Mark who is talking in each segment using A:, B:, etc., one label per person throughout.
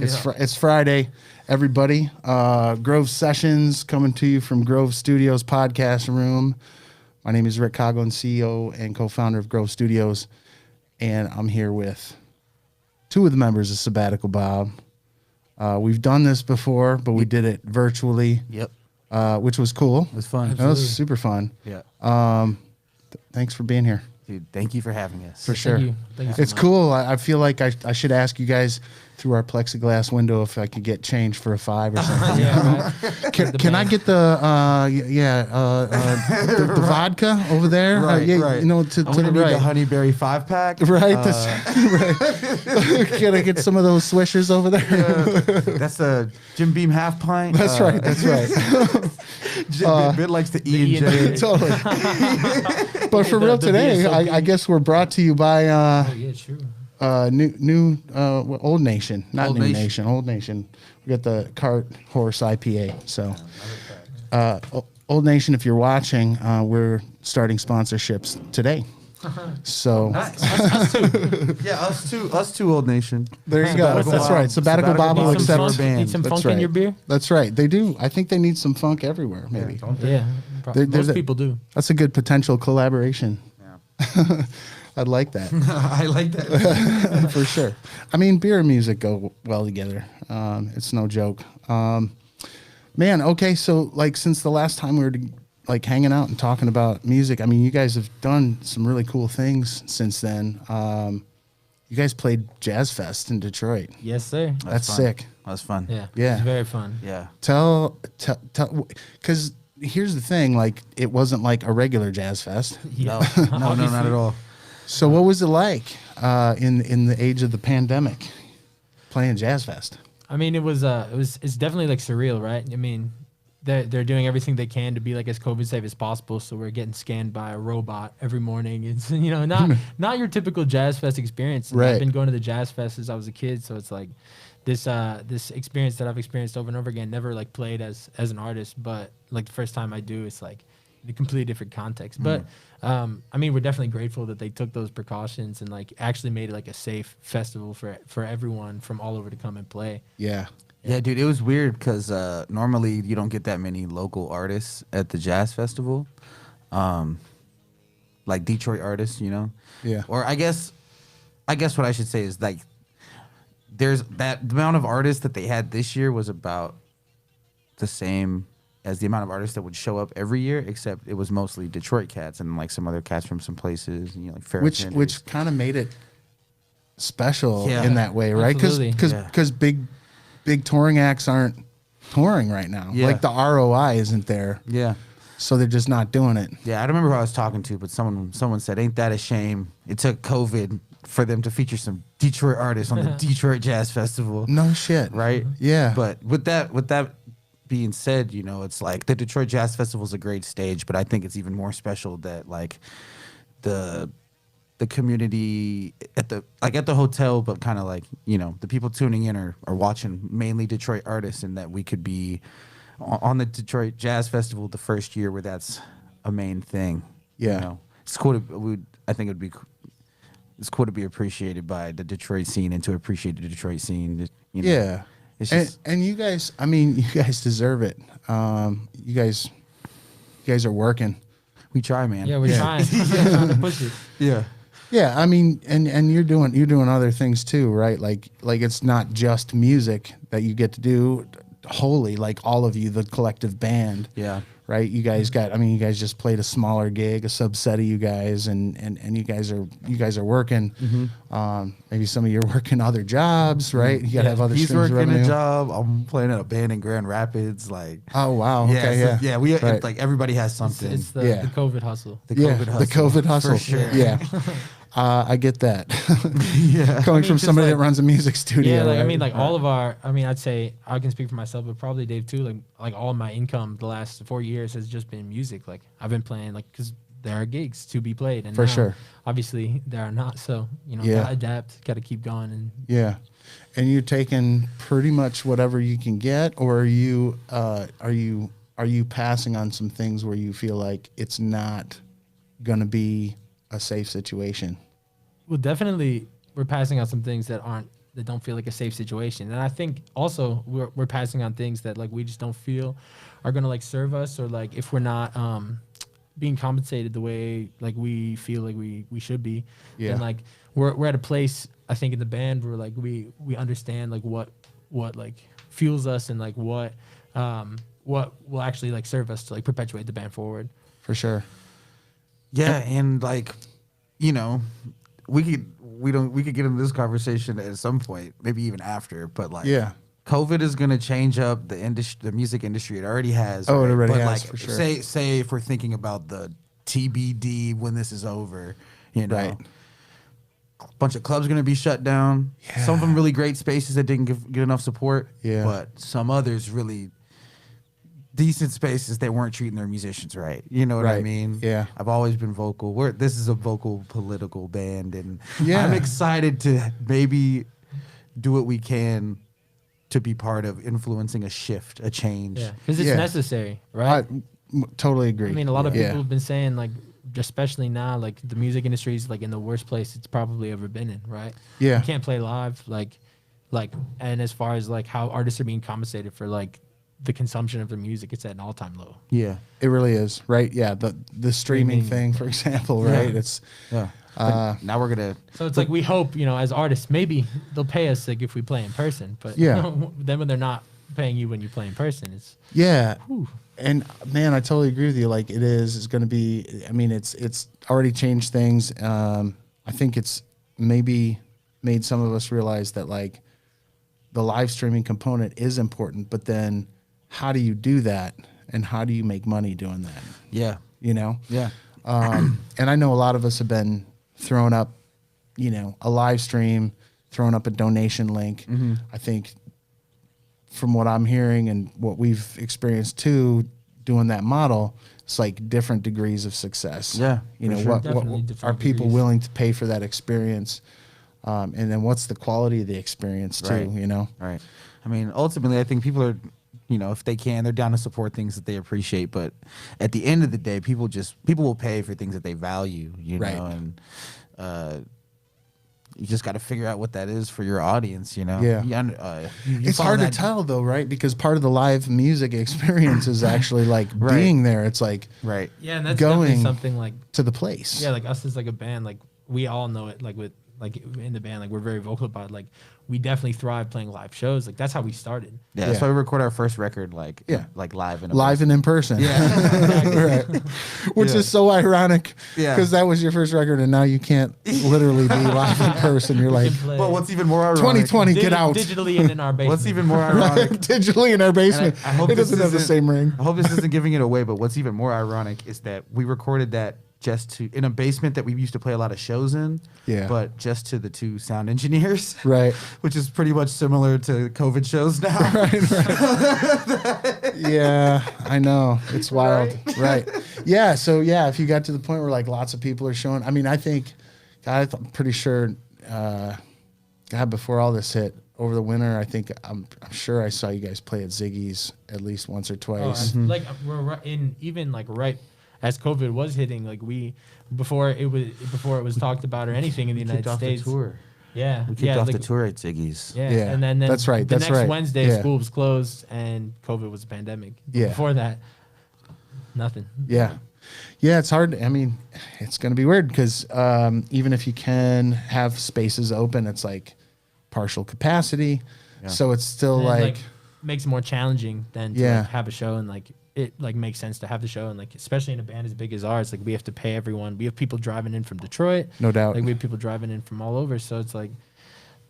A: It's Friday, everybody. Grove Sessions coming to you from Grove Studios podcast room. My name is Rick Coughlin, CEO and co-founder of Grove Studios, and I'm here with two of the members of Sabbatical Bob. We've done this before, but we did it virtually.
B: Yep.
A: Which was cool.
B: It was fun.
A: It was super fun.
B: Yeah.
A: Thanks for being here.
B: Dude, thank you for having us.
A: For sure.
C: Thank you so
A: It's
C: much.
A: cool. I feel like I should ask you guys through our plexiglass window if I could get change for a $5 or something.
C: Yeah, right.
A: Can I get the vodka over there?
B: Right, right.
A: You know, to the
B: Need
A: right.
B: the honeyberry 5-pack.
A: Right. Right. Can I get some of those swishers over there?
B: That's a Jim Beam half pint.
A: That's right. That's right.
B: Ben likes the E and J.
A: Totally. But for real
C: the
A: today,
C: VSOP.
A: I guess we're brought to you by
C: Oh, yeah, true.
A: Old Nation, not
B: Old
A: New
B: Nation.
A: Nation, Old Nation. We got the Cart Horse IPA. So, Old Nation, if you're watching, we're starting sponsorships today. So
B: Yeah, us two, Old Nation.
A: there you go.
B: Sabbatical
A: That's
B: Bob.
A: right. Sabbatical Bob will
B: Bob
C: Need
B: is
C: some
B: our
A: accept.
C: funk,
B: band.
C: need some
A: That's
C: funk
A: right.
C: in your beer?
A: That's right. They do. I think they need some funk everywhere. Maybe
C: Yeah.
A: There's
C: Most people do.
A: that's a good potential collaboration.
B: Yeah.
A: I'd like that.
B: I like that.
A: For sure. I mean, beer and music go well together. It's no joke. Man, okay, so like since the last time we were like hanging out and talking about music, I mean, you guys have done some really cool things since then. You guys played Jazz Fest in Detroit.
C: Yes, sir.
A: That's
B: fun.
A: sick.
B: That was fun.
C: Yeah.
A: Yeah.
C: It's very fun.
B: Yeah.
A: Tell, because here's the thing, like it wasn't like a regular Jazz Fest.
B: No, not at all.
A: So what was it like in the age of the pandemic playing Jazz Fest?
C: I mean, it's definitely like surreal, right? I mean, they're doing everything they can to be like as COVID safe as possible. So we're getting scanned by a robot every morning. It's not your typical Jazz Fest experience. And
A: Right.
C: I've been going to the Jazz Fest since I was a kid, so it's like this experience that I've experienced over and over again. Never like played as an artist, but like the first time I do, it's like in a completely different context. But I mean, we're definitely grateful that they took those precautions and like actually made it like a safe festival for everyone from all over to come and play.
A: Yeah.
B: Yeah, dude, it was weird because normally you don't get that many local artists at the jazz festival, like Detroit artists, you know.
A: Yeah.
B: Or I guess what I should say is like, there's that the amount of artists that they had this year was about the same as the amount of artists that would show up every year, except it was mostly Detroit cats and like some other cats from some places, you know, like Ferris Sanders.
A: Which kind of made it special
B: Yeah.
A: in that way, right?
C: Absolutely.
A: Because big touring acts aren't touring right now.
B: Yeah.
A: Like the ROI isn't there,
B: Yeah.
A: so they're just not doing it.
B: Yeah, I don't remember who I was talking to, but someone said, "Ain't that a shame? It took COVID for them to feature some Detroit artists on the Detroit Jazz Festival."
A: No shit.
B: Right?
A: Yeah.
B: But with that being said, you know, it's like the Detroit Jazz Festival is a great stage, but I think it's even more special that like the community at the hotel, but kind of like, you know, the people tuning in are watching mainly Detroit artists, and that we could be on the Detroit Jazz Festival the first year where that's a main thing.
A: Yeah.
B: You know? It's cool I think it's cool to be appreciated by the Detroit scene and to appreciate the Detroit scene. You know?
A: Yeah.
B: It's
A: And,
B: just,
A: and you guys, I mean, you guys deserve it. You guys are working.
B: we try, man.
C: Yeah, we're trying. We're trying to push it.
B: Yeah.
A: Yeah, I mean, and you're doing other things too, right? Like it's not just music that you get to do wholly, like all of you, the collective band.
B: Yeah.
A: Right? You guys you guys just played a smaller gig, a subset of you guys, and you guys are working. Maybe some of you are working other jobs, right? You gotta have other
B: He's
A: streams of
B: working
A: revenue.
B: a job. I'm playing at a band in Grand Rapids. Like,
A: Oh wow, okay, yeah.
B: We
A: Right.
B: like everybody has something.
C: It's the
A: Yeah.
C: COVID hustle.
B: the
A: Yeah,
B: COVID hustle.
A: the COVID hustle.
B: For sure.
A: Yeah. I get that.
B: Yeah.
A: Coming from
C: 'cause,
A: somebody
C: like-
A: that runs a music studio.
C: Yeah, like I
A: right?
C: mean, like all of our. I mean, I'd say I can speak for myself, but probably Dave too. Like all of my income the last 4 years has just been music. Like I've been playing because there are gigs to be played, and
A: For
C: now,
A: sure.
C: obviously there are not. So
A: Yeah.
C: gotta adapt, gotta keep going, and
A: Yeah, and you're taking pretty much whatever you can get, or are you passing on some things where you feel like it's not going to be a safe situation?
C: well, definitely we're passing out some things that aren't that don't feel like a safe situation. And I think also we're passing on things that like we just don't feel are gonna like serve us, or like if we're not being compensated the way like we feel like we should be.
A: Yeah.
C: And like we're at a place I think in the band where like we understand like what like fuels us and like what will actually like serve us to like perpetuate the band forward.
A: For sure.
B: Yeah, and like, you know, we could get into this conversation at some point, maybe even after, but like,
A: Yeah.
B: COVID is gonna change up the music industry. It already has.
A: Oh, it
B: right?
A: already
B: But
A: has,
B: like,
A: for sure.
B: Say if we're thinking about the TBD when this is over, you know,
A: Right.
B: a bunch of clubs gonna be shut down.
A: Yeah.
B: Some of them really great spaces that didn't get enough support.
A: Yeah.
B: But some others really decent spaces that weren't treating their musicians right. You know what I
A: Right.
B: mean?
A: Yeah.
B: I've always been vocal. This is a vocal political band, and
A: Yeah.
B: I'm excited to maybe do what we can to be part of influencing a shift, a change.
C: Yeah, because it's
A: Yeah.
C: necessary, right?
A: Totally agree.
C: I mean, a lot of
A: Yeah.
C: people have been saying like, especially now, like the music industry is like in the worst place it's probably ever been in, right?
A: Yeah.
C: You can't play live, like, and as far as like how artists are being compensated for like the consumption of their music, it's at an all-time low.
B: Yeah.
A: It really is, right? Yeah, the streaming thing, for example, right? It's
B: Yeah. But now we're gonna.
C: So it's like we hope, you know, as artists, maybe they'll pay us like if we play in person, but
A: Yeah.
C: then when they're not paying you when you play in person, it's
A: yeah.
C: whew.
A: And man, I totally agree with you. Like it's going to be. I mean, it's already changed things. I think it's maybe made some of us realize that like the live streaming component is important, but then how do you do that, and how do you make money doing that?
B: Yeah.
A: You know.
B: Yeah.
A: And I know a lot of us have been throwing up, you know, a live stream, throwing up a donation link. I think from what I'm hearing and what we've experienced too, doing that model, it's like different degrees of success.
B: Yeah,
A: You
B: for
A: know,
B: sure.
A: what
C: Definitely
A: are
C: different
A: people
C: degrees.
A: willing to pay for that experience? And then what's the quality of the experience too,
B: Right.
A: you know?
B: Right. I mean, ultimately, I think people are, you know, if they can, they're down to support things that they appreciate. But at the end of the day, people will pay for things that they value, you
A: Right.
B: know, and you just got to figure out what that is for your audience, you know.
A: Yeah.
B: You
A: It's
B: follow
A: hard to
B: that-
A: tell though, right? Because part of the live music experience is actually like
B: Right.
A: being there. It's like
B: Right.
C: yeah, and that's
A: Going-
C: definitely something like
A: to the place.
C: yeah, like us as like a band, like we all know it, like with like in the band, like we're very vocal about it. Like we definitely thrive playing live shows. Like that's how we started.
B: Yeah,
A: Yeah.
B: that's why we record our first record like
A: Yeah.
B: like live in a
A: Live and in person.
B: Yeah.
A: Right. Which
B: Yeah.
A: is so ironic
B: Yeah.
A: because that was your first record and now you can't literally be live in person. You're like,
C: We can play
B: But what's even more ironic?
A: 2020, get out.
C: digitally and in our basement.
B: What's even more ironic?
A: Digitally in our basement.
B: I hope
A: It
B: this
A: doesn't have the
B: isn't-
A: same ring.
B: I hope this isn't giving it away, but what's even more ironic is that we recorded that just in a basement that we used to play a lot of shows in.
A: Yeah.
B: But just to the two sound engineers.
A: Right.
B: Which is pretty much similar to COVID shows now.
A: Yeah, I know. It's wild. Right. Yeah. So, yeah, if you got to the point where like lots of people are showing, I mean, I think, God, I'm pretty sure, God, before all this hit over the winter, I think I'm sure I saw you guys play at Ziggy's at least once or
C: Oh,
A: twice.
C: like we're in even like right as COVID was hitting, like we before it was talked about or anything in the United
B: Kicked off
C: States.
B: the tour.
C: Yeah,
B: We kicked
C: yeah,
B: off
C: like,
B: the tour at Ziggy's.
C: Yeah,
A: Yeah,
C: and then
A: that's right,
C: The
A: that's
C: next
A: right.
C: Wednesday,
A: Yeah.
C: school was closed and COVID was a pandemic.
A: Yeah.
C: Before that, nothing.
A: Yeah. Yeah, it's hard. I mean, it's going to be weird because even if you can have spaces open, it's like partial capacity.
B: Yeah.
A: So it's still
C: And,
A: like,
C: makes it more challenging than to
A: Yeah.
C: like, have a show and like it like makes sense to have the show and like especially in a band as big as ours, like we have to pay everyone. We have people driving in from Detroit.
A: no doubt.
C: Like we have people driving in from all over. So it's like,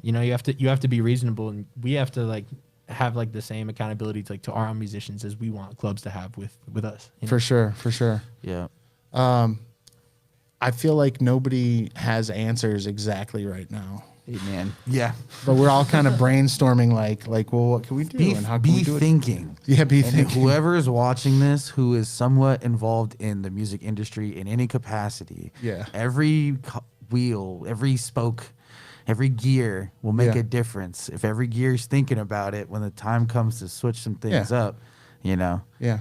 C: you know, you have to be reasonable and we have to like have like the same accountability to like to our own musicians as we want clubs to have with us. You know?
A: For sure. For sure.
B: Yeah.
A: I feel like nobody has answers exactly right now,
B: Hey, man. Yeah.
A: but we're all kind of brainstorming like, well, what can we do and how can we
B: Be
A: do it?
B: thinking.
A: Yeah, be
B: And
A: thinking.
B: whoever is watching this who is somewhat involved in the music industry in any capacity,
A: Yeah.
B: every wheel, every spoke, every gear will make
A: Yeah.
B: a difference. If every gear is thinking about it when the time comes to switch some things
A: Yeah.
B: up, you know,
A: Yeah.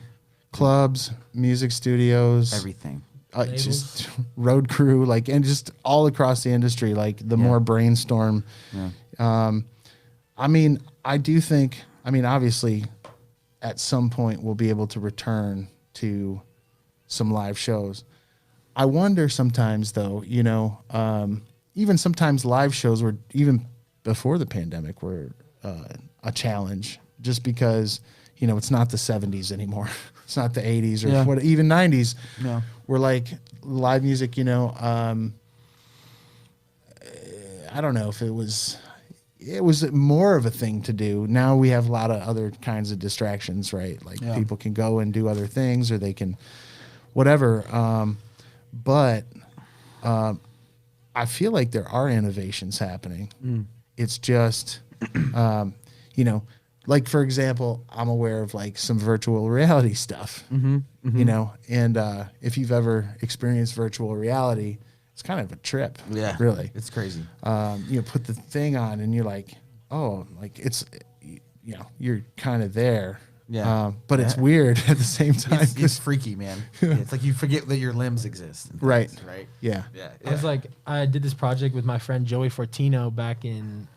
A: Clubs, music studios,
B: everything.
A: just road crew, like, and just all across the industry, like the
B: Yeah.
A: more brainstorm,
B: Yeah.
A: I mean, I do think, I mean, obviously at some point we'll be able to return to some live shows. I wonder sometimes though, you know, even sometimes live shows were, even before the pandemic, were a challenge, just because, you know, it's not the 70s anymore. It's not the 80s or what, even 90s.
B: Yeah.
A: We're like live music, you know, I don't know if it was more of a thing to do. Now we have a lot of other kinds of distractions, right? Like people can go and do other things, or they can whatever. But I feel like there are innovations happening. It's just, you know, like, for example, I'm aware of like some virtual reality stuff, you know, and if you've ever experienced virtual reality, it's kind of a trip.
B: Yeah.
A: Really.
B: It's crazy.
A: You put the thing on and you're like, oh, like it's, you know, you're kind of there.
B: Yeah.
A: But it's weird at the same time.
B: It's freaky, man. Yeah, it's like you forget that your limbs exist.
A: Right.
B: Right.
A: Yeah.
B: Yeah.
C: I was like, I did this project with my friend Joey Fortino back in,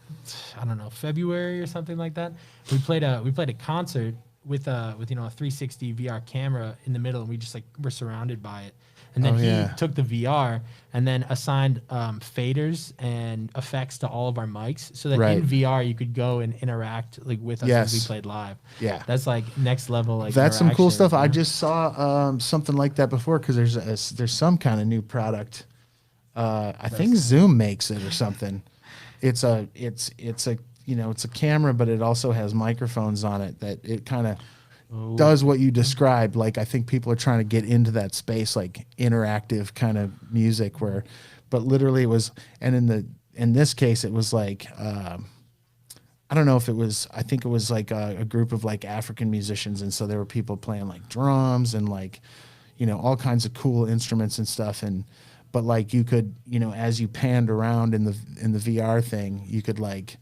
C: I don't know, February or something like that. We played a concert with you know, a 360 VR camera in the middle, and we just like were surrounded by it. And then he took the VR and then assigned faders and effects to all of our mics, so that in VR you could go and interact like with us as we played live. Yeah, that's like next level. Like,
A: that's some cool stuff. I just saw something like that before, because there's some kind of new product. I think Zoom makes it or something. It's a you know, it's a camera, but it also has microphones on it that it kind of does what you described. Like, I think people are trying to get into that space, like interactive kind of music, where, but literally it was, and in this case it was like, I don't know if it was, I think it was like a group of like African musicians, and so there were people playing like drums and like, you know, all kinds of cool instruments and stuff, and but like you could, you know, as you panned around in the VR thing, you could like,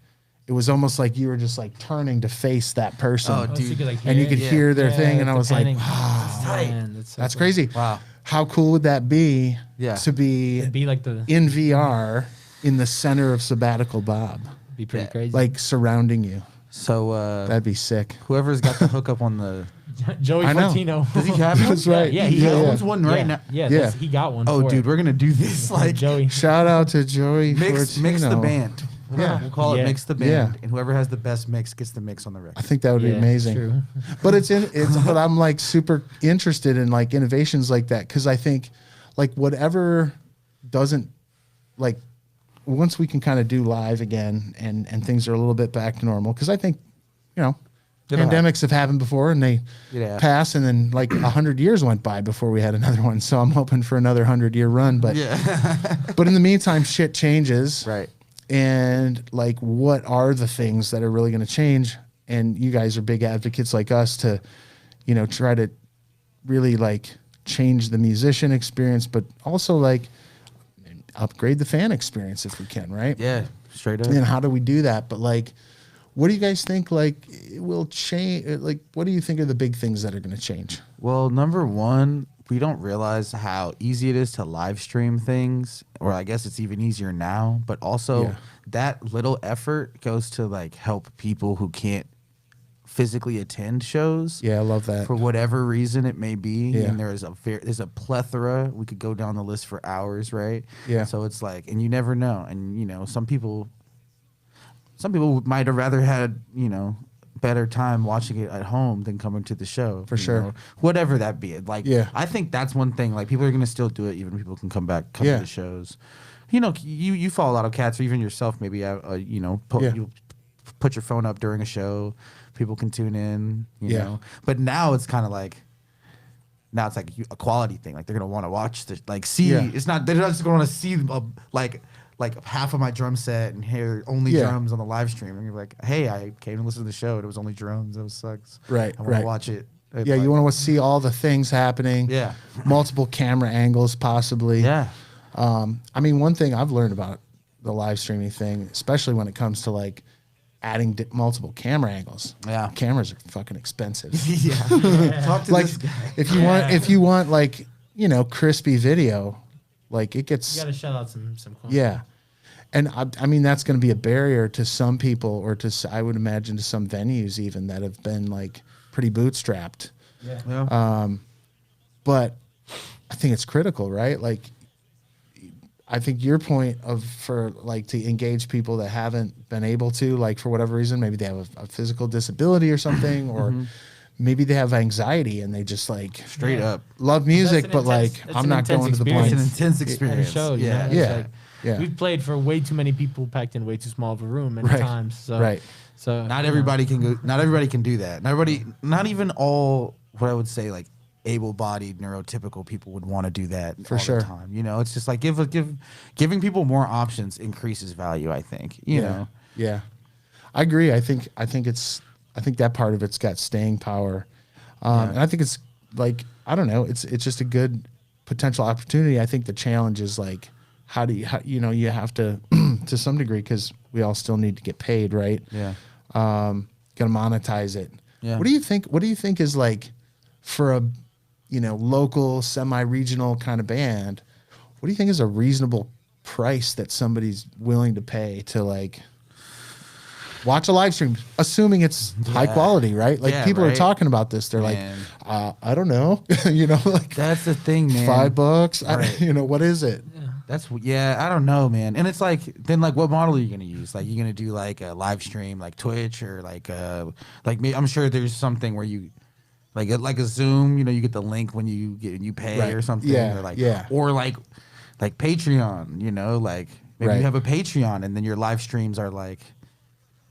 A: it was almost like you were just like turning to face that person.
B: Oh, dude.
A: And you could hear their thing, and I was like, wow,
C: man,
A: that's crazy.
B: Wow.
A: How cool would that be to
C: be like the
A: in VR in the center of Sabbatical Bob?
C: Be pretty crazy.
A: Like surrounding you.
B: So
A: that'd be sick.
B: Whoever's got the hookup on the
C: Joey Fortino.
B: Does he have one?
A: That's right.
B: Yeah, he owns one right now.
C: Yeah, he got one.
B: Oh, dude, we're gonna do this like
C: Joey.
A: Shout out to Joey
B: mix the band. We'll call it Mix the Band, and whoever has the best mix gets the mix on the record.
A: I think that would be amazing.
C: True.
A: But but I'm like super interested in like innovations like that, because I think like whatever doesn't, like, once we can kind of do live again and things are a little bit back to normal, because I think, you know, pandemics have happened before and they pass, and then like 100 years went by before we had another one. So I'm hoping for another 100-year run. But but in the meantime, shit changes.
B: Right.
A: And like, what are the things that are really going to change? And you guys are big advocates like us to, you know, try to really like change the musician experience, but also like upgrade the fan experience if we can, right?
B: Yeah, straight up.
A: And how do we do that? But like, what do you guys think like it will change? Like, what do you think are the big things that are going to change?
B: Well, number one, we don't realize how easy it is to live stream things, or I guess it's even easier now, but also that little effort goes to like help people who can't physically attend shows.
A: Yeah, I love that.
B: For whatever reason it may be.
A: Yeah.
B: And there's a plethora. We could go down the list for hours, right?
A: Yeah.
B: So it's like, and you never know. And you know, some people might have rather had, you know, better time watching it at home than coming to the show.
A: For sure.
B: Know? Whatever that be. Like, I think that's one thing. Like, people are going to still do it, even people can come to the shows. You know, you follow a lot of cats, or even yourself, maybe, you know, you put your phone up during a show. People can tune in, you know. But now it's kind of like, a quality thing. Like, they're going to want to watch this, like, see. It's not, they're not just going to see, like half of my drum set and hear only drums on the live stream. And you're like, hey, I came to listen to the show and it was only drums. That sucks.
A: Right.
B: I want to watch it.
A: Yeah, you want to see all the things happening.
B: Yeah.
A: Multiple camera angles, possibly.
B: Yeah.
A: I mean, one thing I've learned about the live streaming thing, especially when it comes to like adding multiple camera angles. Yeah. Cameras are fucking expensive.
B: Talk to
A: like,
B: this guy.
A: if you want like, you know, crispy video, like it gets.
C: You got to shell out some coins.
A: Yeah. And I mean, that's going to be a barrier to some people, or I would imagine to some venues even that have been like pretty bootstrapped.
B: Yeah.
A: But I think it's critical, right? Like, I think your point for like to engage people that haven't been able to, like for whatever reason, maybe they have a physical disability or something, or maybe they have anxiety and they just like
B: Straight up.
A: love music, but like
C: that's
A: I'm
C: an
A: not
C: intense
A: going to the
C: experience.
A: blind.
B: It's an intense
C: At a
B: experience.
C: show, you
B: Yeah.
C: know? It's
A: Yeah.
C: like,
A: Yeah.
C: we've played for way too many people packed in way too small of a room many
A: Right.
C: times. So,
A: Right.
C: So
B: Not
C: you
B: everybody can go. Not everybody can do that. Not even all what I would say like able-bodied, neurotypical people would want to do that
A: For
B: all
A: sure.
B: the time. You know, it's just like giving people more options increases value. I think. You know.
A: Yeah. I agree. I think that part of it's got staying power. And I think it's like, I don't know, it's just a good potential opportunity. I think the challenge is like, how you have to, to some degree, because we all still need to get paid, right?
B: Yeah.
A: Got to monetize it.
B: Yeah.
A: What do you think is like for a, local semi-regional kind of band, what do you think is a reasonable price that somebody's willing to pay to like watch a live stream, assuming it's high quality, right? Like
B: Yeah,
A: people are
B: right.
A: talking about this. They're
B: Man.
A: like, I don't know, like
B: That's the thing, man.
A: $5.
B: Right.
A: What is it?
B: I don't know, man. And it's like, then like, what model are you gonna use? Like, you're gonna do like a live stream, like Twitch, or like I'm sure there's something where you, like a Zoom, you get the link when you pay
A: Right.
B: or something,
A: Yeah,
B: or like,
A: yeah.
B: or like Patreon, like maybe
A: Right.
B: you have a Patreon and then your live streams are like,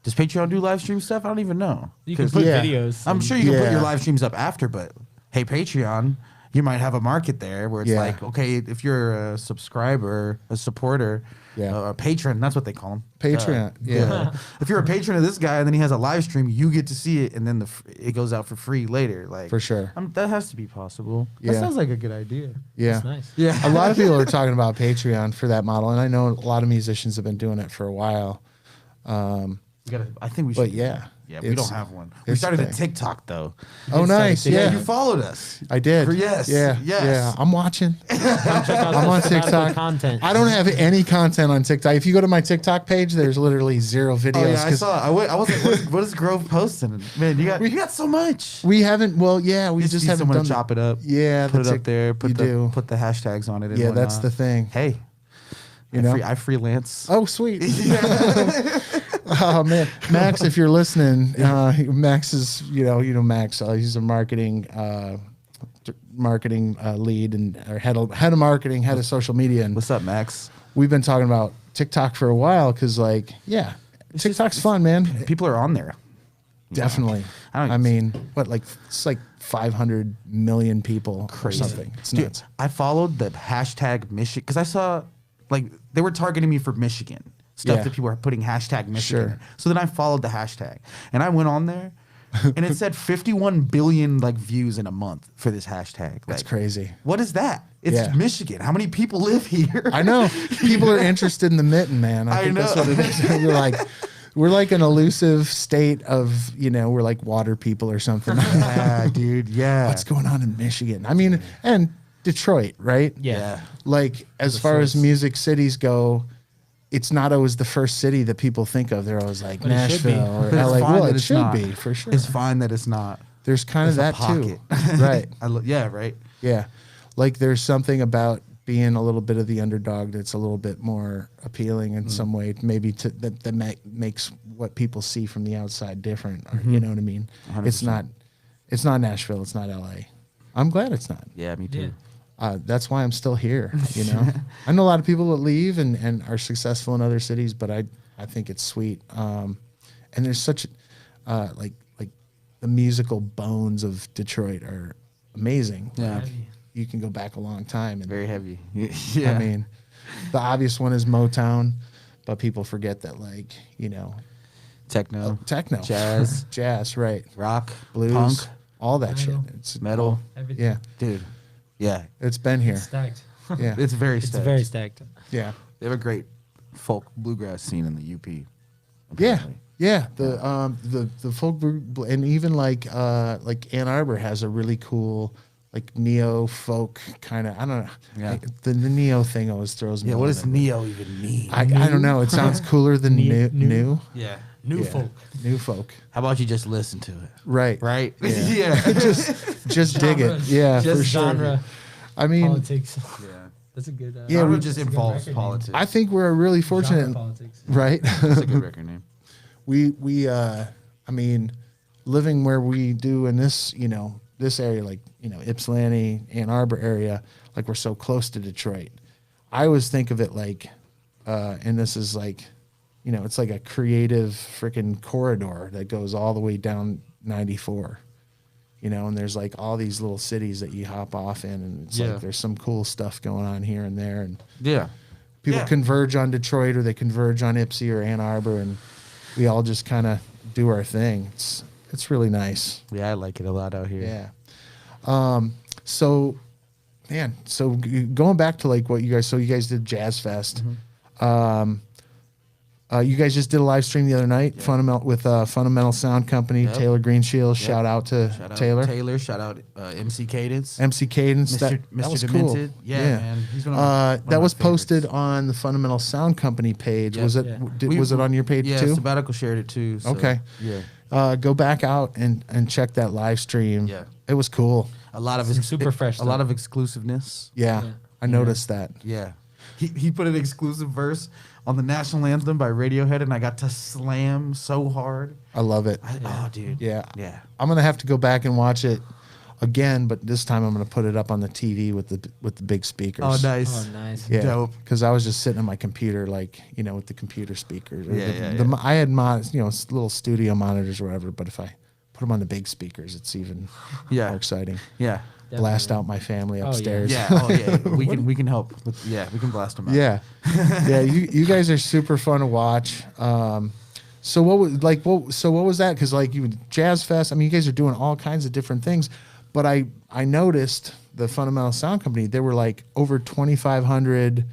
B: does Patreon do live stream stuff? I don't even know.
C: You can
B: 'Cause
C: put
A: Yeah.
C: videos.
B: I'm
C: and-
B: sure you can put
A: Yeah.
B: your live streams up after, but hey, Patreon, you might have a market there where it's
A: Yeah.
B: like, okay, if you're a subscriber, a supporter,
A: Yeah.
B: a patron, that's what they call them.
A: Patreon, yeah.
B: If you're a patron of this guy and then he has a live stream, you get to see it, and then it goes out for free later. Like,
A: For sure.
B: that has to be possible.
A: Yeah.
B: That sounds like a good idea.
A: Yeah.
C: That's nice.
B: Yeah.
A: A lot of people are talking about Patreon for that model, and I know a lot of musicians have been doing it for a while.
B: I think we should.
A: But yeah,
B: Yeah, we
A: it's-
B: don't have one. We
A: it's
B: started a
A: thing.
B: TikTok though.
A: Oh, nice. Yeah.
B: You followed us.
A: I did.
B: Yes.
A: Yeah.
B: Yes.
A: Yeah. I'm watching.
C: Check out
A: I'm
C: the
A: on
C: Sabbatical
A: TikTok.
C: content.
A: I don't have any content on TikTok. If you go to my TikTok page, there's literally 0 videos.
B: Oh yeah, I
A: 'cause
B: saw. I was like, what is Grove posting? Man, you got so much.
A: We haven't. Well, yeah, we just
B: need
A: haven't
B: someone
A: done.
B: to chop it up.
A: Yeah,
B: put it
A: the
B: up there. Put
A: you
B: the
A: do.
B: put the hashtags on it. And
A: Yeah, that's
B: whatnot.
A: the thing.
B: Hey,
A: You know?
B: I freelance.
A: Oh, sweet. Oh man, Max, if you're listening, Max is Max. He's a marketing lead and or head of marketing, head of social media, and
B: What's up, Max?
A: we've been talking about TikTok for a while because TikTok's fun, man.
B: People are on there.
A: Definitely.
B: I don't-
A: I mean, it's like 500 million people
B: Crazy.
A: or something. It's
B: Dude,
A: nuts.
B: I followed the hashtag Michigan because I saw like they were targeting me for Michigan stuff
A: Yeah.
B: that people were putting hashtag Michigan.
A: Sure.
B: So then I followed the hashtag and I went on there and it said 51 billion like views in a month for this hashtag.
A: That's
B: Like,
A: crazy.
B: What is that? It's
A: Yeah.
B: Michigan. How many people live here?
A: I know. People are interested in the mitten, man. I think that's
B: know.
A: what it is. We're like an elusive state of, we're like water people or something.
B: Yeah, dude. Yeah.
A: What's going on in Michigan? I mean, and Detroit, right?
C: Yeah.
A: Like, as far as music cities go, it's not always the first city that people think of. They're always like
C: But it should be.
A: Nashville or
B: But it's
A: LA.
B: fine
A: Well,
B: that
A: it
B: it's
A: should
B: not.
A: be, for sure.
B: It's fine that it's not.
A: There's kind of
B: It's a
A: that too.
B: pocket.
A: Right.
B: Yeah, right.
A: Yeah. Like there's something about being a little bit of the underdog that's a little bit more appealing in some way, maybe that makes what people see from the outside different. Or, you know what I mean?
B: 100%.
A: It's not Nashville. It's not LA. I'm glad it's not.
B: Yeah, me too.
C: Yeah.
A: That's why I'm still here. I know a lot of people that leave and are successful in other cities, but I think it's sweet. And there's such like the musical bones of Detroit are amazing.
B: Yeah.
A: Like, you can go back a long time. And
B: Very heavy. Yeah.
A: I mean, the obvious one is Motown, but people forget that
B: techno,
A: techno,
B: jazz,
A: right,
B: rock,
A: blues,
B: punk,
A: all that shit.
C: Metal.
A: It's
B: metal.
C: Everything.
A: Yeah,
B: Dude. Yeah.
A: it's been here.
C: Stacked.
A: Yeah,
B: It's very
C: It's
B: stacked.
C: very stacked.
A: yeah.
B: They have a great folk bluegrass scene in the UP.
A: Yeah,
B: apparently.
A: yeah. The folk and even like Ann Arbor has a really cool like neo folk kind of. I don't know.
B: Yeah.
A: The neo thing always throws me.
B: Yeah,
A: a
B: what
A: little
B: does
A: bit.
B: neo even mean?
A: I don't know. It sounds cooler than
C: New-
A: new.
B: Yeah.
C: New
A: Yeah.
C: folk.
A: New folk.
B: How about you just listen to it?
A: Right.
B: Right?
A: Yeah.
B: yeah.
A: Just dig it.
C: Genres.
A: Yeah,
C: Just
A: for sure.
C: genre
A: I mean,
C: politics.
B: Yeah.
C: That's a good.
A: Yeah,
B: Genre
A: we-
B: just
C: that's a good
B: involves
C: record name.
B: politics.
A: I think we're really
C: Genre
A: fortunate.
C: politics.
A: Right.
B: That's a good record name.
A: I mean, living where we do in this, this area, like, Ypsilanti, Ann Arbor area, like we're so close to Detroit. I always think of it like, and this is like, it's like a creative freaking corridor that goes all the way down 94, and there's like all these little cities that you hop off in, and it's
B: Yeah.
A: like there's some cool stuff going on here and there, and
B: Yeah.
A: people
B: Yeah.
A: converge on Detroit or they converge on Ypsi or Ann Arbor, and we all just kind of do our thing. It's really nice.
B: Yeah, I like it a lot out here.
A: Yeah. So, man, going back to like what you guys did Jazz Fest. You guys just did a live stream the other night, with Fundamental Sound Company,
B: Yep.
A: Taylor Greenshield. Shout out to
B: Shout out
A: Taylor.
B: Taylor. Shout out MC Cadence.
A: MC Cadence.
B: Mr.
A: That was
B: Mr.
A: cool.
B: Demented. Yeah, man. He's one of my
A: that was posted
B: favorites.
A: on the Fundamental Sound Company page.
B: Yep.
A: Was it?
C: Yeah.
A: Was it on your page
B: yeah,
A: too?
B: Sabbatical shared it too. So,
A: Okay.
B: Yeah.
A: Go back out and check that live stream.
B: Yeah.
A: It was cool.
B: A lot of
C: Some super fresh
B: A lot
C: stuff.
B: of exclusiveness.
A: Yeah,
C: Yeah.
A: I noticed that.
B: Yeah. He put an exclusive verse on the national anthem by Radiohead, and I got to slam so hard.
A: I love it.
B: Oh, dude.
A: Yeah.
B: Yeah.
A: I'm gonna have to go back and watch it again, but this time I'm gonna put it up on the TV with the big speakers.
B: Oh, nice.
C: Oh, nice.
A: Yeah,
B: Dope.
A: because I was just sitting on my computer, like with the computer speakers. Or
B: Yeah,
A: the,
B: yeah.
A: I had little studio monitors or whatever, but if I put them on the big speakers, it's even
B: Yeah.
A: more exciting.
B: Yeah.
A: Blast
C: Definitely.
A: out my family
C: Oh, yeah.
A: upstairs.
B: Yeah. Oh, yeah. We can help. We can blast them out.
A: Yeah, yeah. You guys are super fun to watch. So what was that? Because like Jazz Fest. I mean, you guys are doing all kinds of different things, but I noticed the Fundamental Sound Company. There were like over 2,500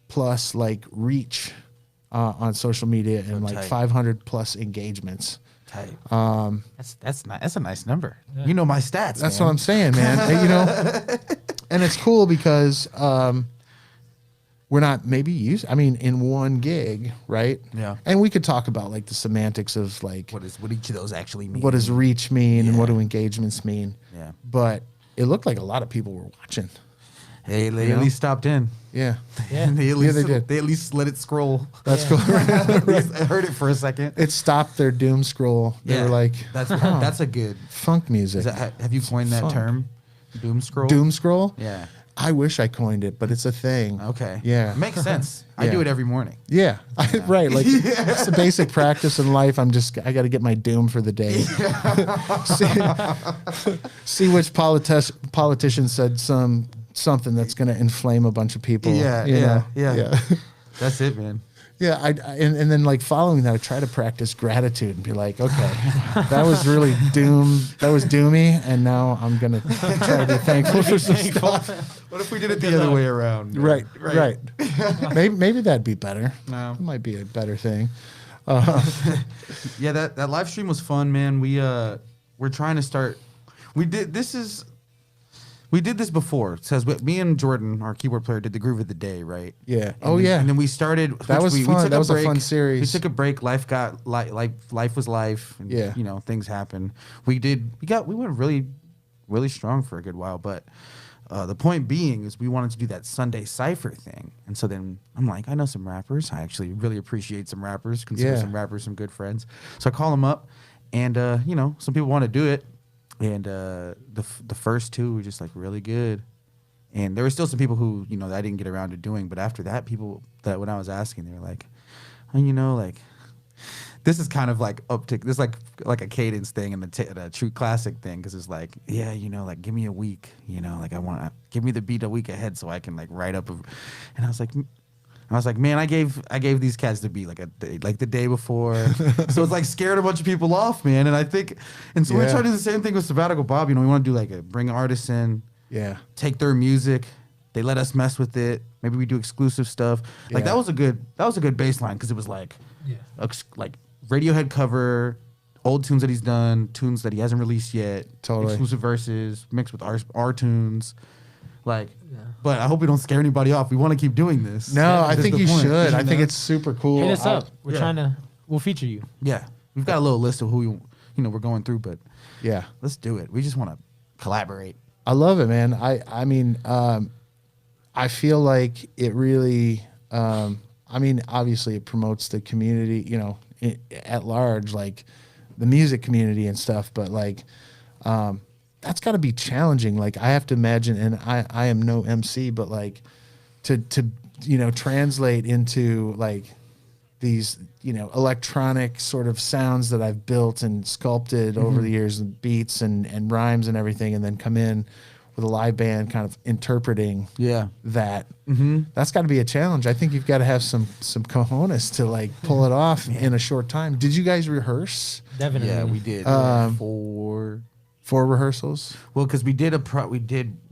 A: plus like reach on social media and like
B: tight.
A: 500 plus engagements.
B: Tight. That's a nice number.
C: Yeah.
B: You know my stats.
A: That's
B: man.
A: what I'm saying, man. And it's cool because we're not maybe in one gig, right?
B: Yeah.
A: And we could talk about like the semantics of like
B: What each of those actually mean?
A: what does reach mean and what
B: Yeah.
A: do engagements mean.
B: Yeah.
A: But it looked like a lot of people were watching.
B: Hey, they
A: You
B: at
A: know?
B: least stopped in.
A: Yeah.
C: Yeah.
B: they at least
A: they did.
B: They at least let it scroll.
A: That's
C: Yeah.
A: cool.
B: I heard it for a second.
A: It stopped their doom scroll. They were like,
B: that's a good.
A: funk music.
B: Is that, have you coined that
A: Funk.
B: term? Doom scroll.
A: Doom scroll?
B: Yeah.
A: I wish I coined it, but it's a thing.
B: Okay.
A: Yeah.
B: Makes sense. I
A: Yeah.
B: do it every morning.
A: Yeah, right. Like it's a basic practice in life. I got to get my doom for the day. see which politician said something that's going to inflame a bunch of people.
B: Yeah,
A: you know?
B: yeah. That's it, man.
A: Yeah, and then like following that, I try to practice gratitude and be like, okay, that was really that was doomy, and now I'm gonna try to be thankful for some stuff.
B: What if we did it the other way around?
A: Right. Maybe that'd be better.
B: No.
A: It might be a better thing.
B: Yeah, that live stream was fun, man. We're trying to start. We did this before. It says me and Jordan, our keyboard player, did the groove of the day, right?
A: Yeah.
B: And and then we started.
A: That was fun.
B: took
A: That was a
B: break.
A: fun series.
B: We took a break. Life was life. And,
A: Yeah.
B: things happen. We went really, really strong for a good while. But the point being is we wanted to do that Sunday Cypher thing. And so then I'm like, I know some rappers. I actually really appreciate some rappers. Consider
A: Yeah.
B: some rappers some good friends. So I call them up, and some people want to do it. And the first two were just like really good, and there were still some people who that I didn't get around to doing. But after that, people that when I was asking, they were like, oh, this is kind of like uptick. This is like a cadence thing and the true classic thing, because it's like give me a week, give me the beat a week ahead so I can write up. And I was like, man, I gave these cats the beat like the day before, so it's scared a bunch of people off, man. And I think, so we're
A: Yeah.
B: trying to do the same thing with Sabbatical Bob. We want to do bring artists in,
A: Yeah.
B: take their music, they let us mess with it. Maybe we do exclusive stuff.
A: Yeah.
B: That was a good baseline, because it was
C: Yeah.
B: like Radiohead cover, old tunes that he's done, tunes that he hasn't released yet,
A: Totally.
B: exclusive verses mixed with our tunes. Like,
C: Yeah.
B: but I hope we don't scare anybody off. We want to keep doing this.
A: No, I
B: That's
A: think
B: the
A: you
B: point,
A: should. I
B: you
A: think
B: know?
A: it's super cool.
C: Hit us up. We're
B: yeah.
C: we'll feature you.
B: Yeah, we've got a little list of who we're going through, but
A: Yeah.
B: let's do it. We just want to collaborate.
A: I love it, man. I mean, I feel like it really, I mean, obviously it promotes the community, you know, at large, like the music community and stuff, but like, that's gotta be challenging. Like I have to imagine, and I am no MC, but like to, you know, translate into like these, you know, electronic sort of sounds that I've built and sculpted over the years, and beats and rhymes and everything, and then come in with a live band kind of interpreting
B: Yeah.
A: that. That's got to be a challenge. I think you've got to have some cojones to like pull it off in a short time. Did you guys rehearse
C: Definitely.
B: Yeah, we did.
A: for rehearsals?
B: Well, because we did we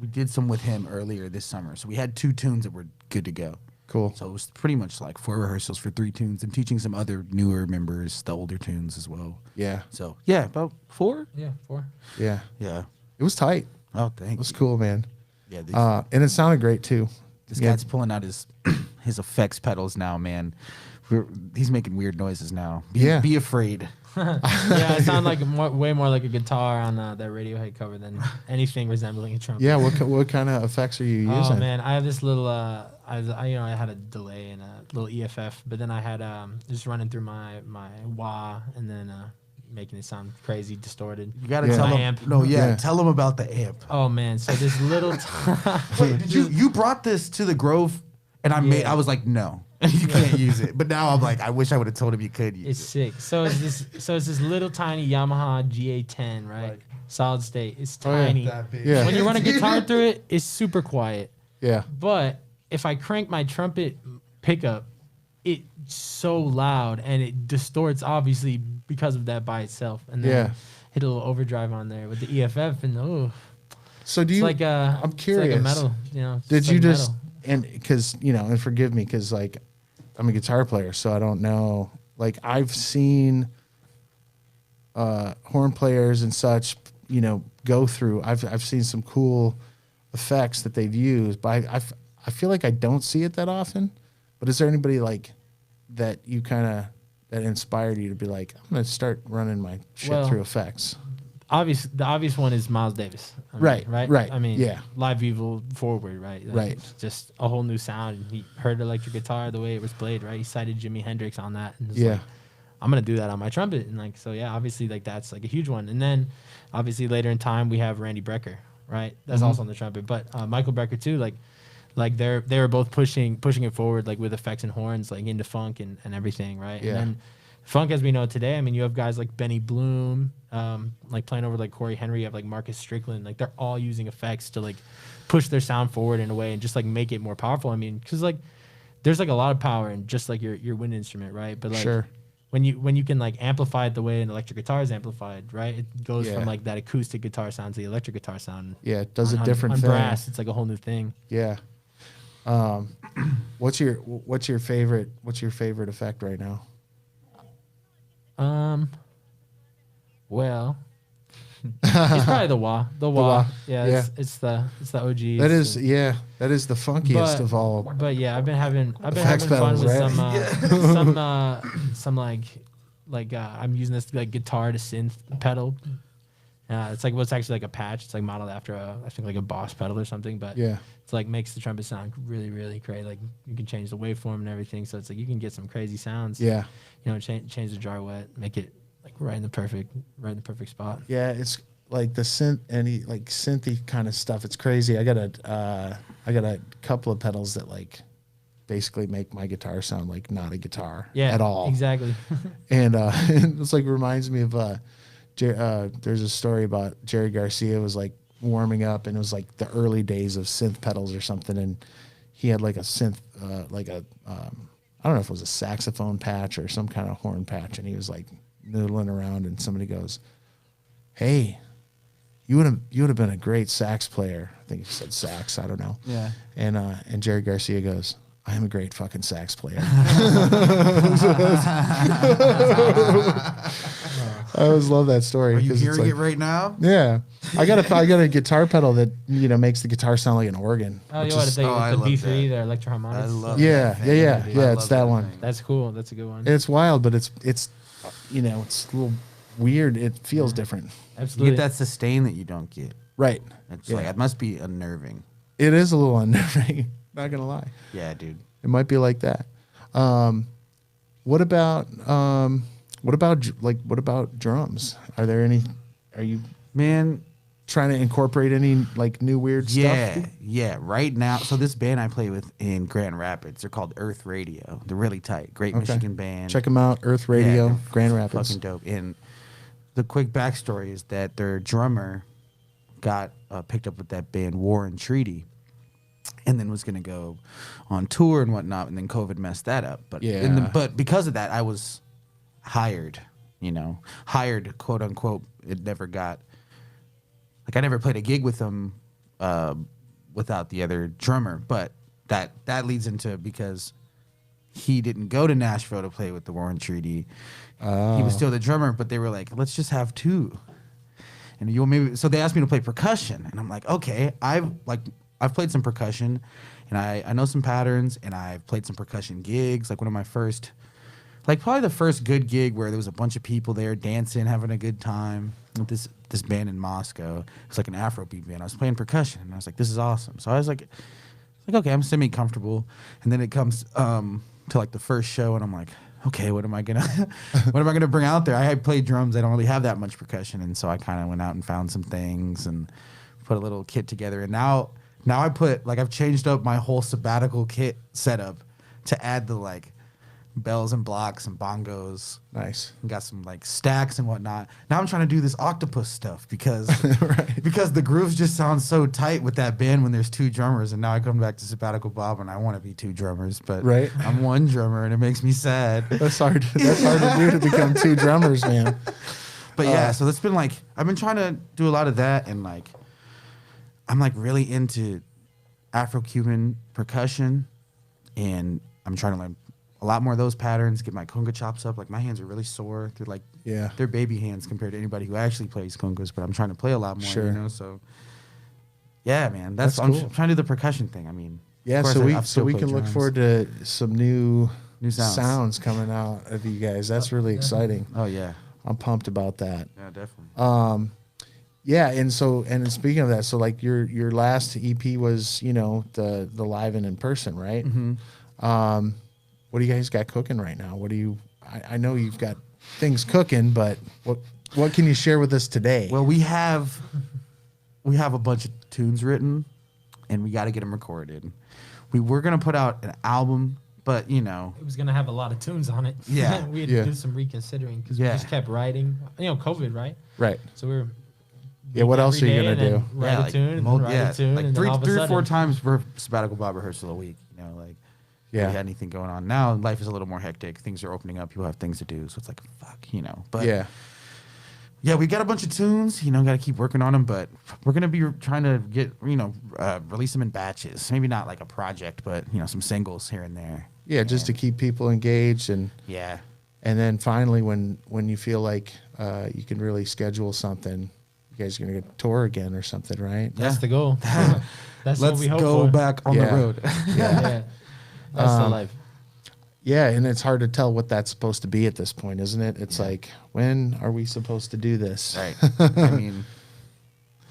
B: did some with him earlier this summer, so we had 2 tunes that were good to go.
A: Cool.
B: So it was pretty much like 4 rehearsals for 3 tunes, and teaching some other newer members the older tunes as well.
A: Yeah.
B: So yeah, about 4.
C: Yeah, 4.
A: Yeah.
B: Yeah.
A: It was tight.
B: Oh,
A: It
B: thank
A: was
B: you.
A: cool, man.
B: Yeah.
A: And it sounded great too.
B: This
A: Yeah.
B: guy's pulling out his his effects pedals now, man. He's making weird noises now.
A: Yeah.
B: Be afraid.
C: Yeah, it sounded like way more like a guitar on that Radiohead cover than anything resembling a trumpet.
A: Yeah. What kind of effects are you using?
C: Oh man, I have this little I had a delay and a little EFF, but then I had just running through my wah and then making it sound crazy distorted.
B: You gotta
A: Yeah.
B: tell
C: My
B: him.
C: amp.
B: No, yeah,
A: Yeah.
B: tell him about the amp.
C: Oh man, so this little
B: Wait, did you brought this to the Grove, and
C: Yeah.
B: I was like, no, you can't use it. But now I'm like, I wish I would have told him you could use
C: It's
B: it.
C: sick. So it's this little tiny Yamaha GA10, right?
B: Like-
C: Solid state. It's
A: Oh, yeah.
C: tiny.
B: That big.
A: Yeah.
C: When you run a guitar through it, it's super quiet.
A: Yeah.
C: But if I crank my trumpet pickup, it's so loud and it distorts obviously because of that by itself. And then
A: Yeah.
C: hit a little overdrive on there with the EFF and
A: So do
C: it's
A: you?
C: like
A: I'm
C: it's
A: curious.
C: like a metal, you know. it's
A: Did
C: like
A: you just
C: metal.
A: and because you know, and forgive me because like I'm a guitar player, so I don't know. Like I've seen horn players and such, you know, go through. I've seen some cool effects that they've used, but I feel like I don't see it that often. But is there anybody like that you kind of that inspired you to be like, I'm gonna start running my shit
C: Well,
A: through effects?
C: The obvious one is Miles Davis. I mean,
A: Right, right,
C: I mean,
A: yeah.
C: Live Evil Forward, right? Like,
A: Right.
C: it's just a whole new sound. And he heard electric guitar the way it was played, right? He cited Jimi Hendrix on that. And was
A: Yeah.
C: like, I'm gonna do that on my trumpet, and like so, yeah. Obviously, like that's like a huge one. And then, obviously, later in time, we have Randy Brecker, right? That's also on the trumpet. But Michael Brecker too, like they were both pushing it forward, like with effects and horns, like into funk and everything, right?
A: Yeah.
C: And then funk as we know it today, I mean, you have guys like Benny Bloom, like playing over like Corey Henry, you have like Marcus Strickland, like they're all using effects to like push their sound forward in a way and just like make it more powerful. I mean, because like there's like a lot of power in just like your wind instrument, right? But like
A: Sure.
C: when you can like amplify it the way an electric guitar is amplified, right? It goes
A: Yeah.
C: from like that acoustic guitar sound to the electric guitar sound.
A: Yeah, it does a
C: On-
A: different
C: on
A: thing.
C: brass, it's like a whole new thing.
A: Yeah. What's your favorite effect right now?
C: Well, it's probably the wah. The wah.
A: wah.
C: Yeah,
A: Yeah.
C: It's the OG.
A: That
C: It's
A: is that is the funkiest
C: But-
A: of all.
C: But yeah, I've been having
A: Effects
C: fun
A: pedals,
C: with
A: right?
C: some I'm using this like guitar to synth pedal. It's like what's actually like a patch. It's like modeled after I think like a Boss pedal or something. But
A: Yeah.
C: it's like makes the trumpet sound really really great. Like you can change the waveform and everything. So it's like you can get some crazy sounds.
A: Yeah.
C: You know, change the jar wet, make it like right in the perfect spot.
A: Yeah, it's like the synthy kind of stuff. It's crazy. I got a couple of pedals that like basically make my guitar sound like not a guitar
C: Yeah,
A: at all.
C: Exactly.
A: And it's like reminds me of there's a story about Jerry Garcia was like warming up, and it was like the early days of synth pedals or something, and he had like a synth I don't know if it was a saxophone patch or some kind of horn patch, and he was like noodling around, and somebody goes, "Hey, you would have been a great sax player." I think he said sax. I don't know.
B: Yeah.
A: And Jerry Garcia goes, I am a great fucking sax player. I always love that story.
B: Are you
A: 'cause it's
B: hearing
A: like,
B: it right now?
A: Yeah, I got a guitar pedal that makes the guitar sound like an organ.
C: Oh,
A: which
C: you want
A: is-
C: to take
B: I
C: the
B: love
C: B3,
B: that.
C: the electro harmonics?
B: I love
A: yeah,
B: that
A: yeah,
B: thing.
A: yeah,
B: dude.
A: yeah.
B: I
A: It's
B: love
A: that one.
B: thing.
C: That's cool. That's a good one.
A: It's wild, but it's it's a little weird. It feels different.
B: You
C: Absolutely.
B: get that sustain that you don't get.
A: Right.
B: It's
A: Yeah.
B: like it must be unnerving.
A: It is a little unnerving. Not gonna lie.
B: Yeah, dude.
A: It might be like that. What about what about drums? Are you
B: Man,
A: trying to incorporate any like new weird
B: yeah,
A: stuff?
B: yeah. Right now, so this band I play with in Grand Rapids, they're called Earth Radio. They're really tight. Great
A: Okay.
B: Michigan band.
A: Check them out. Earth
B: Yeah,
A: Radio,
B: they're
A: Grand Rapids.
B: Fucking dope. And the quick backstory is that their drummer got picked up with that band War and Treaty, and then was gonna go on tour and whatnot, and then COVID messed that up. But
A: Yeah.
B: but because of that, I was hired. Hired, quote unquote. It never got. Like I never played a gig with them without the other drummer, but that leads into because he didn't go to Nashville to play with the War and Treaty. He was still the drummer, but they were like, let's just have two. And so they asked me to play percussion, and I'm like, okay, I've played some percussion, and I know some patterns, and I've played some percussion gigs. Like one of my first, like probably the first good gig where there was a bunch of people there dancing, having a good time with this band in Moscow. It was like an Afrobeat band. I was playing percussion, and I was like, this is awesome. So I was like, okay, I'm semi-comfortable. And then it comes to like the first show, and I'm like, okay, what am I gonna bring out there? I had played drums. I don't really have that much percussion, and so I kind of went out and found some things and put a little kit together. And now I I've changed up my whole sabbatical kit setup to add the like bells and blocks and bongos.
A: Nice.
B: And got some like stacks and whatnot. Now I'm trying to do this octopus stuff because
A: Right.
B: because the grooves just sound so tight with that band when there's two drummers. And now I come back to Sabbatical Bob and I want to be two drummers, but
A: Right.
B: I'm one drummer and it makes me sad.
A: That's hard. That's hard to do to become two drummers, man.
B: But yeah, so that's been like I've been trying to do a lot of that, and like I'm like really into Afro-Cuban percussion, and I'm trying to learn a lot more of those patterns, get my conga chops up. Like my hands are really sore. They're like
A: Yeah.
B: they're baby hands compared to anybody who actually plays congas, but I'm trying to play a lot more,
A: Sure.
B: So yeah, man.
A: That's
B: I'm
A: cool.
B: trying to do the percussion thing. I mean,
A: Yeah,
B: of course
A: so
B: I still
A: we
B: play
A: can look
B: drums.
A: forward to some new
B: New sounds.
A: coming out of you guys. That's really exciting.
B: Oh yeah.
A: I'm pumped about that.
B: Yeah, definitely.
A: Yeah, and speaking of that, so like your last EP was the live and in person, right?
B: Mm-hmm.
A: What do you guys got cooking right now? What do you? I know you've got things cooking, but what can you share with us today?
B: Well, we have a bunch of tunes written, and we got to get them recorded. We were gonna put out an album, but
C: It was gonna have a lot of tunes on it.
B: Yeah.
C: we had
A: Yeah.
C: to do some reconsidering because
B: Yeah.
C: we just kept writing. COVID, right?
A: Right.
C: So we were.
A: Yeah. What else are you gonna do?
C: Write a tune, and then write a tune,
B: like
C: and then all of a
B: three or four
C: sudden-
B: times per Sabbatical Bob rehearsal a week. Like
A: Yeah.
B: we had anything going on. Now life is a little more hectic. Things are opening up. People have things to do, so it's like fuck, But
A: Yeah.
B: yeah, we got a bunch of tunes. Got to keep working on them, but we're gonna be trying to get release them in batches. Maybe not like a project, but some singles here and there.
A: Yeah. Just to keep people engaged and
B: Yeah.
A: then finally when you feel like you can really schedule something, you guys are gonna get tour again or something, right?
C: That's the goal. That's what
B: Let's
C: we hope
B: go
C: for.
B: back on
A: Yeah.
B: the road.
C: Yeah. That's the life.
A: Yeah, and it's hard to tell what that's supposed to be at this point, isn't it? It's like, when are we supposed to do this?
B: Right. I mean,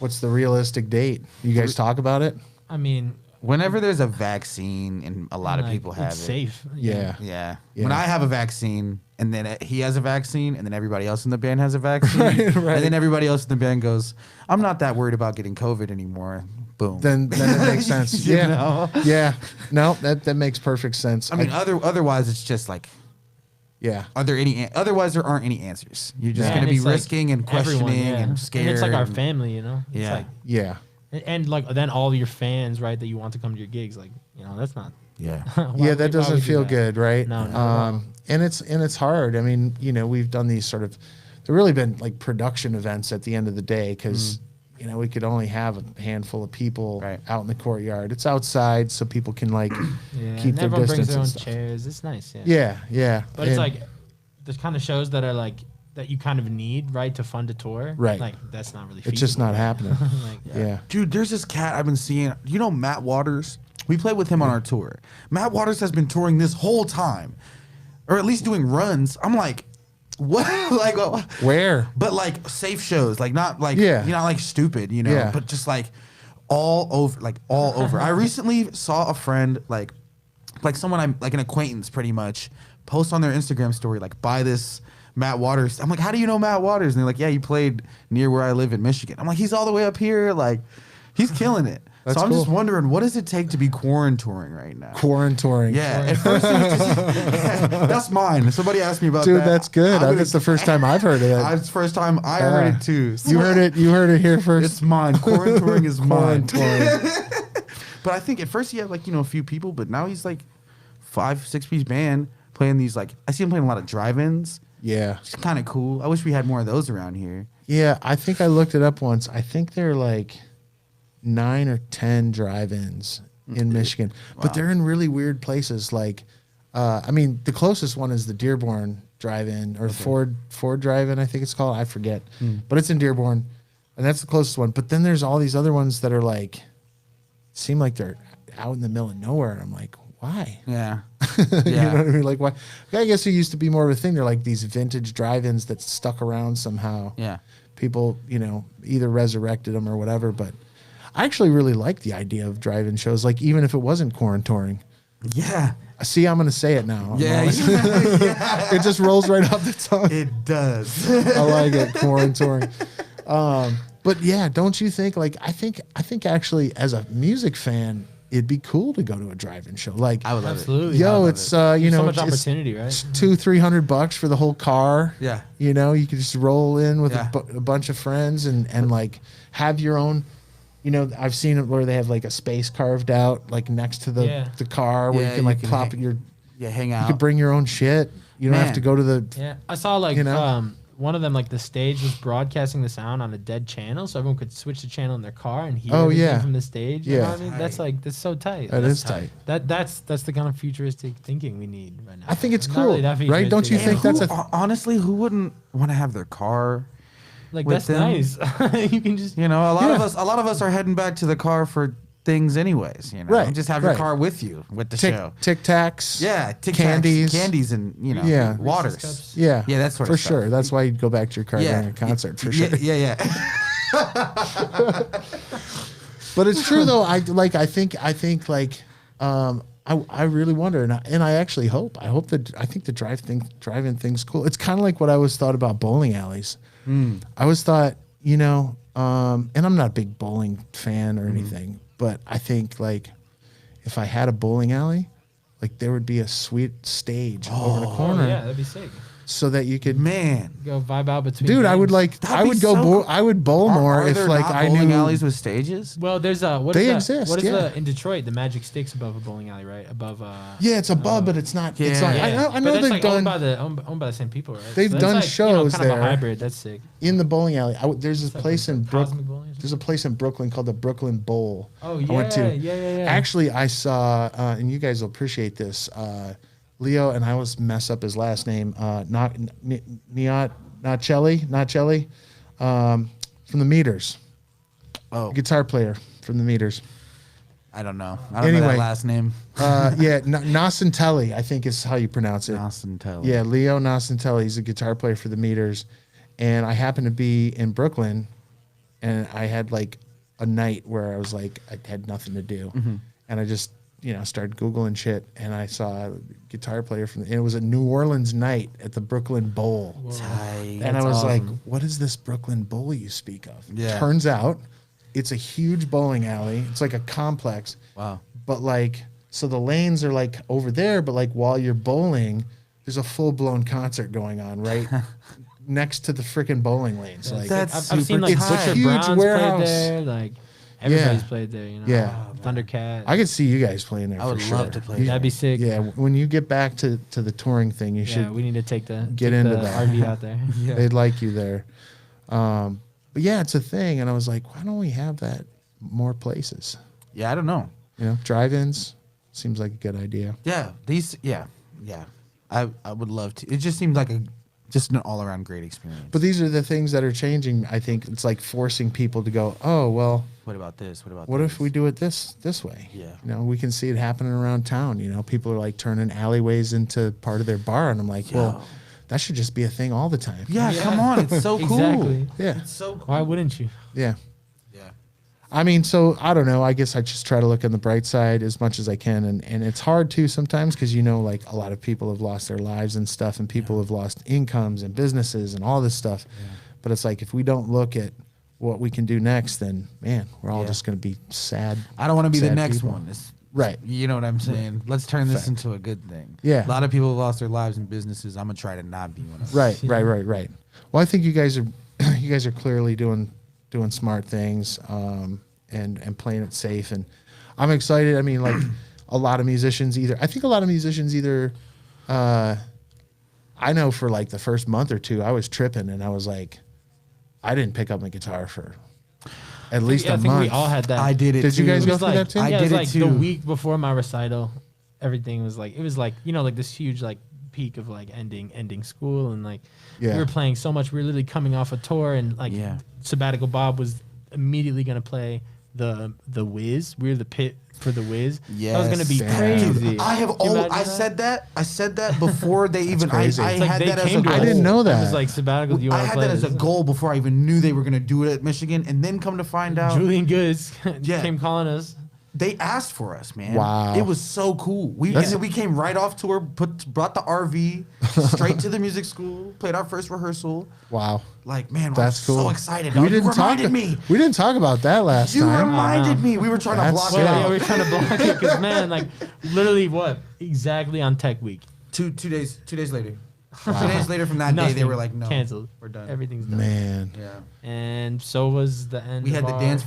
A: What's the realistic date? You guys talk about it?
C: I mean,
B: whenever there's a vaccine and a lot of
C: like,
B: people have
C: it's
B: it.
C: safe.
A: Yeah.
B: Yeah.
A: Yeah.
B: When I have a vaccine and then he has a vaccine and then everybody else in the band has a vaccine.
A: Right.
B: And then everybody else in the band goes, I'm not that worried about getting COVID anymore. Boom.
A: Then it makes sense.
B: You
A: Yeah.
B: know?
A: Yeah. No, that makes perfect sense.
B: I mean, otherwise it's just like,
A: yeah.
B: are there any, otherwise there aren't any answers. You're just
A: Yeah.
B: going to
C: And
B: be
C: it's like
B: risking and questioning
C: everyone, yeah.
B: and scared.
C: And it's like our
B: and-
C: family, It's
B: Yeah.
C: like,
A: Yeah.
C: and like then all your fans, right, that you want to come to your gigs, like that's not.
B: Yeah.
C: why
A: Yeah,
C: would-
A: that
C: why
A: doesn't
C: would you do
A: feel
C: that?
A: good, right?
C: No, not at all.
A: And it's hard. I mean, we've done these sort of, there really been like production events at the end of the day because you know, we could only have a handful of people
B: Right.
A: out in the courtyard. It's outside, so people can like
C: Yeah,
A: keep
C: and
A: their
C: everyone brings
A: distance
C: their
A: and
C: own
A: stuff.
C: chairs. It's nice. Yeah.
A: Yeah, yeah.
C: But it's
A: And-
C: like there's kind of shows that are like that you kind of need, right, to fund a tour.
A: Right.
C: Like that's not really.
A: it's just not
C: feasible.
A: happening.
C: Like,
A: Yeah.
B: Dude, there's this cat I've been seeing. You know Matt Waters? We played with him on our tour. Matt Waters has been touring this whole time, or at least doing runs. I'm like, what? Like,
A: Where?
B: but like safe shows, like not like
A: Yeah.
B: you know, like stupid, you know,
A: Yeah.
B: but just like all over, like all over. I recently saw a friend, like someone I'm like an acquaintance, pretty much, post on their Instagram story, like buy this Matt Waters. I'm like, how do you know Matt Waters? And they're like, yeah, he played near where I live in Michigan. I'm like, he's all the way up here, like he's killing it.
A: That's
B: so I'm just
A: cool.
B: wondering, what does it take to be quaranturing right now?
A: Quarantoring.
B: Yeah, at first it was just, that's mine. Somebody asked me about
A: Dude,
B: that.
A: that's good.
B: I'm
A: That's the first time I've heard of it.
B: It's the first time I heard it too.
A: You heard it. You heard it here first.
B: It's mine. Quarantoring is mine.
A: Quarantoring.
B: But I think at first he had like, you know, a few people, but now he's like 5-6 piece band playing these, like, I see him playing a lot of drive-ins.
A: Yeah.
B: It's kind of cool. I wish we had more of those around here.
A: Yeah. I think I looked it up once. I think they're like 9 or 10 drive-ins in Michigan, but they're in really weird places. Like, I mean, the closest one is the Dearborn Drive-In or Ford Drive-In, I think it's called. I forget, but it's in Dearborn, and that's the closest one. But then there's all these other ones that are like, seem like they're out in the middle of nowhere. And I'm like, why?
B: Yeah.
A: You know
B: Yeah.
A: what I mean? Like, why? I guess it used to be more of a thing. They're like these vintage drive-ins that stuck around somehow.
B: Yeah.
A: People, you know, either resurrected them or whatever. But I actually really like the idea of drive-in shows. Like, even if it wasn't quarantoring.
B: Yeah.
A: See, I'm going to say it now.
B: Yeah.
A: It just rolls right off the tongue.
B: It does.
A: I like it, quarantoring. But yeah, don't you think? Like, I think actually, as a music fan, it'd be cool to go to a drive-in show. Like,
B: I would love
C: Absolutely.
A: yo, it's you
C: There's
A: know,
C: so much
A: it's
C: opportunity, right?
A: $200-300 for the whole car.
B: Yeah.
A: You know, you could just roll in with
B: Yeah.
A: a bunch of friends and like have your own. You know, I've seen it where they have like a space carved out like next to the car where
B: Yeah,
A: you can like
B: you can
A: plop
B: hang-
A: your.
B: Yeah, hang
A: You
B: out.
A: could bring your own shit. You don't have
B: Man.
A: to go to the.
C: Yeah, I saw like
A: You know?
C: one of them, like the stage was broadcasting the sound on a dead channel, so everyone could switch the channel in their car and hear
A: Oh,
C: everything
A: yeah.
C: from the stage. You
A: Yeah.
C: know what I mean? That's like that's so tight.
A: That
C: That's
A: is tight.
C: That's the kind of futuristic thinking we need right now.
A: I think it's
C: Not
A: cool,
C: really that
A: right? Don't you
C: futuristic.
A: think
B: And
A: that's
B: honestly, who wouldn't want to have their car?
C: like
B: with
C: that's
B: them?
C: nice? You can just
B: You know, a lot
A: Yeah.
B: of us are heading back to the car for things anyways, you know.
A: Right,
B: Just have your
A: right.
B: car with you with the show.
A: Tic Tacs?
B: Yeah, Tic Tacs,
A: candies.
B: candies and, you know,
A: Yeah.
B: waters.
C: Reese's Cups.
A: Yeah,
B: Yeah, that sort
A: for
B: of stuff.
A: sure. That's why you'd go back to your car during a concert for sure.
B: Yeah.
A: But it's true though. I think like I really wonder, and I actually hope. I think the drive-in thing's cool. It's kind of like what I always thought about bowling alleys. I always thought, you know, and I'm not a big bowling fan or anything, but I think like if I had a bowling alley, like there would be a sweet stage over the
C: Oh
A: corner
C: yeah, that'd be sick.
A: so that you could.
B: Man.
C: Go vibe out between.
A: Dude, I would
C: games.
A: like.
B: That'd
A: I
B: be
A: would go.
B: so cool.
A: I would bowl more
B: Are
A: if
B: there
A: like
B: not
A: I
B: bowling
A: knew.
B: alleys with stages?
C: Well, there's what
A: They
C: is that?
A: exist,
C: What is
A: yeah.
C: in Detroit? The Magic Sticks above a bowling alley, right? Above.
A: Yeah, it's above, but it's not. It's not.
B: Yeah.
A: I
C: But
A: know
C: that's
A: they've
C: like
A: done
C: owned by the same people, right?
A: They've
C: that's
A: done
C: like,
A: shows
C: kind of
A: there.
C: a hybrid. That's sick.
A: in the bowling alley. There's this
C: It's like
A: place in
C: Cosmic Bowling or something?
A: There's a place in Brooklyn called the Brooklyn Bowl.
C: Oh
A: I went to.
C: yeah.
A: Actually, I saw, and you guys will appreciate this. Leo, and I always mess up his last name. Nacelli, from the Meters.
B: Oh,
A: Guitar player from the Meters.
B: I don't know. I don't know
A: Anyway.
B: that last name.
A: Yeah, Nasantelli, I think is how you pronounce it.
B: Austin Taylor.
A: Yeah, Leo Nasantelli. He's a guitar player for the Meters, and I happened to be in Brooklyn, and I had like a night where I was like I had nothing to do, and I just started Googling shit, and I saw a guitar player and it was a New Orleans night at the Brooklyn Bowl,
B: Tight.
A: and I was
C: awesome.
A: like, what is this Brooklyn Bowl you speak of?
B: Yeah.
A: Turns out, it's a huge bowling alley. It's like a complex.
B: Wow.
A: But like, so the lanes are like over there, but like while you're bowling, there's a full blown concert going on right next to the freaking bowling lanes. Like,
B: That's
C: I've seen like
A: It's a
C: Butcher
A: huge
C: Brown's
A: warehouse.
C: played there. Like everybody's
A: Yeah.
C: played there. You know.
A: Yeah.
C: Thundercat.
A: I could see you guys playing there.
B: I would
A: for sure.
B: love to play
A: You-
C: That'd be sick.
A: Yeah, when you get back to the touring thing, you
C: Yeah,
A: should.
C: we need to take the
A: get into
C: the
A: that.
C: RV out there.
A: They'd like you there. But yeah, it's a thing. And I was like, why don't we have that more places?
B: Yeah, I don't know.
A: You know, drive-ins seems like a good idea.
B: Yeah, yeah. I would love to. It just seems like just an all around great experience.
A: But these are the things that are changing. I think it's like forcing people to go, oh, well,
B: what about this?
A: what if we do it this way?
B: Yeah.
A: You know, we can see it happening around town. You know, people are like turning alleyways into part of their bar. And I'm like, well, that should just be a thing all the time.
B: Yeah, come on. It's so cool.
C: Exactly.
A: Yeah.
B: It's so cool.
C: Why wouldn't you?
A: Yeah.
B: Yeah.
A: I mean, so I don't know. I guess I just try to look on the bright side as much as I can. And it's hard too sometimes because, you know, like a lot of people have lost their lives and stuff, and people have lost incomes and businesses and all this stuff. Yeah. But it's like, if we don't look at what we can do next, then man, we're all just going to be sad.
B: I don't want to be the
A: sad
B: next
A: people.
B: one.
A: Right.
B: You know what I'm saying? Let's turn this into a good thing.
A: Yeah.
B: A lot of people have lost their lives and businesses. I'm going to try to not be one of them.
A: Right. Well, I think you guys are clearly doing smart things and playing it safe, and I'm excited. I mean, like a lot of musicians either I know for like the first month or two I was tripping, and I was like, I didn't pick up my guitar for at least a
C: I think
A: month.
C: we all had that.
B: I did it
A: Did
B: too.
A: you guys
C: It
A: go
C: was
A: through
C: like,
A: that too?
B: I
C: yeah,
B: did
C: it
B: it
C: was like the
B: too.
C: week before my recital, everything was like, it was like, you know, like this huge like peak of like ending school, and like we were playing so much. We were literally coming off a tour, and like Sabbatical Bob was immediately gonna play the Wiz. We were the pit for the Wiz.
B: Yes.
C: That was gonna be
A: Damn.
C: crazy.
B: Dude, I said that before they even. I
A: crazy.
B: I
A: It's
C: like
B: had
C: they
B: that as
C: came
B: a
C: to
B: goal.
A: I didn't know
C: It
A: that.
C: was like Sabbatical. Do you
B: I
C: want to
B: had
C: play
B: that as a
C: this?
B: goal before I even knew they were gonna do it at Michigan, and then come to find out,
C: Julian Goods
B: Yeah.
C: came calling us.
B: they asked for us, man.
A: Wow.
B: It was so cool. We came right off tour, brought the RV straight to the music school, played our first rehearsal.
A: Wow.
B: Like, man,
A: That's
B: I'm
A: cool.
B: so excited. Dog. You reminded me.
A: We didn't talk about that last
B: You
A: time.
B: reminded me. We were trying to
A: That's
B: block
A: sick.
B: it
C: Well,
B: out.
C: yeah, we were trying to block it because man, like literally what exactly on Tech Week.
B: 2 days later. 2 days later from that day, they were like, no,
C: canceled.
B: we're done.
C: Everything's done.
A: Man.
B: Yeah.
C: And so was the end.
B: We had
C: of
B: the
C: our-
B: Dance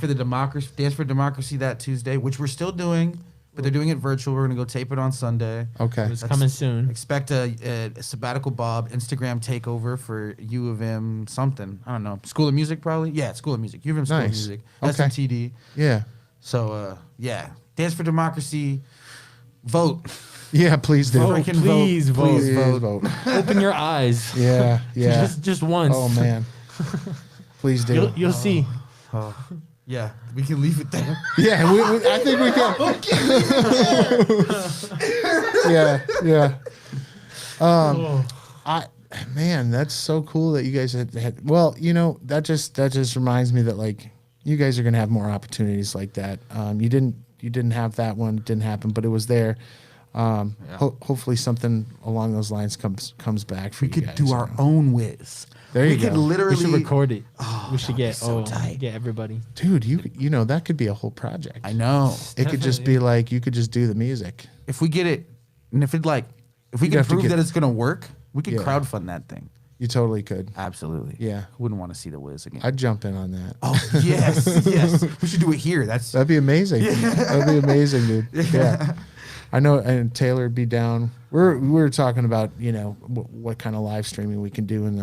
B: for Democracy that Tuesday, which we're still doing, but they're doing it virtual. We're gonna go tape it on Sunday.
A: Okay.
C: It's coming soon.
B: Expect a Sabbatical Bob Instagram takeover for U of M something. I don't know. School of Music probably. Yeah, School of Music. U of M School of
A: Nice.
B: Music.
A: Okay.
B: SMTD.
A: Yeah.
B: So yeah, Dance for Democracy. Vote.
A: Yeah, please do.
C: Vote,
B: Freaking
C: please vote.
A: Please vote.
C: Open your eyes.
A: Yeah. Yeah.
C: Just once.
A: Oh man. Please do.
C: You'll see.
B: Yeah, we can leave it there.
A: Yeah, I think we can. Yeah. Man, that's so cool that you guys had. Well, you know, that just reminds me that like you guys are gonna have more opportunities like that. You didn't have that one. It didn't happen, but it was there. Hopefully something along those lines comes back for
B: We
A: you
B: could
A: guys,
B: do
A: you
B: our
A: know?
B: own whiz.
A: There you
B: We could
A: go.
B: literally.
C: We should record it. We should get
B: so tight.
C: get everybody.
A: Dude, you know that could be a whole project.
B: I know.
A: It could just be like you could just do the music.
B: If we get it, and if we
A: You'd
B: can
A: have to
B: prove
A: get-
B: that it's gonna work, we could
A: Yeah.
B: crowdfund that thing.
A: You totally could.
B: Absolutely.
A: Yeah.
B: Who wouldn't want to see the whiz again?
A: I'd jump in on that.
B: Oh yes. We should do it here. That's
A: That'd be amazing. That'd be amazing, dude. Yeah. I know, and Taylor'd be down. We were talking about, you know, what kind of live streaming we can do in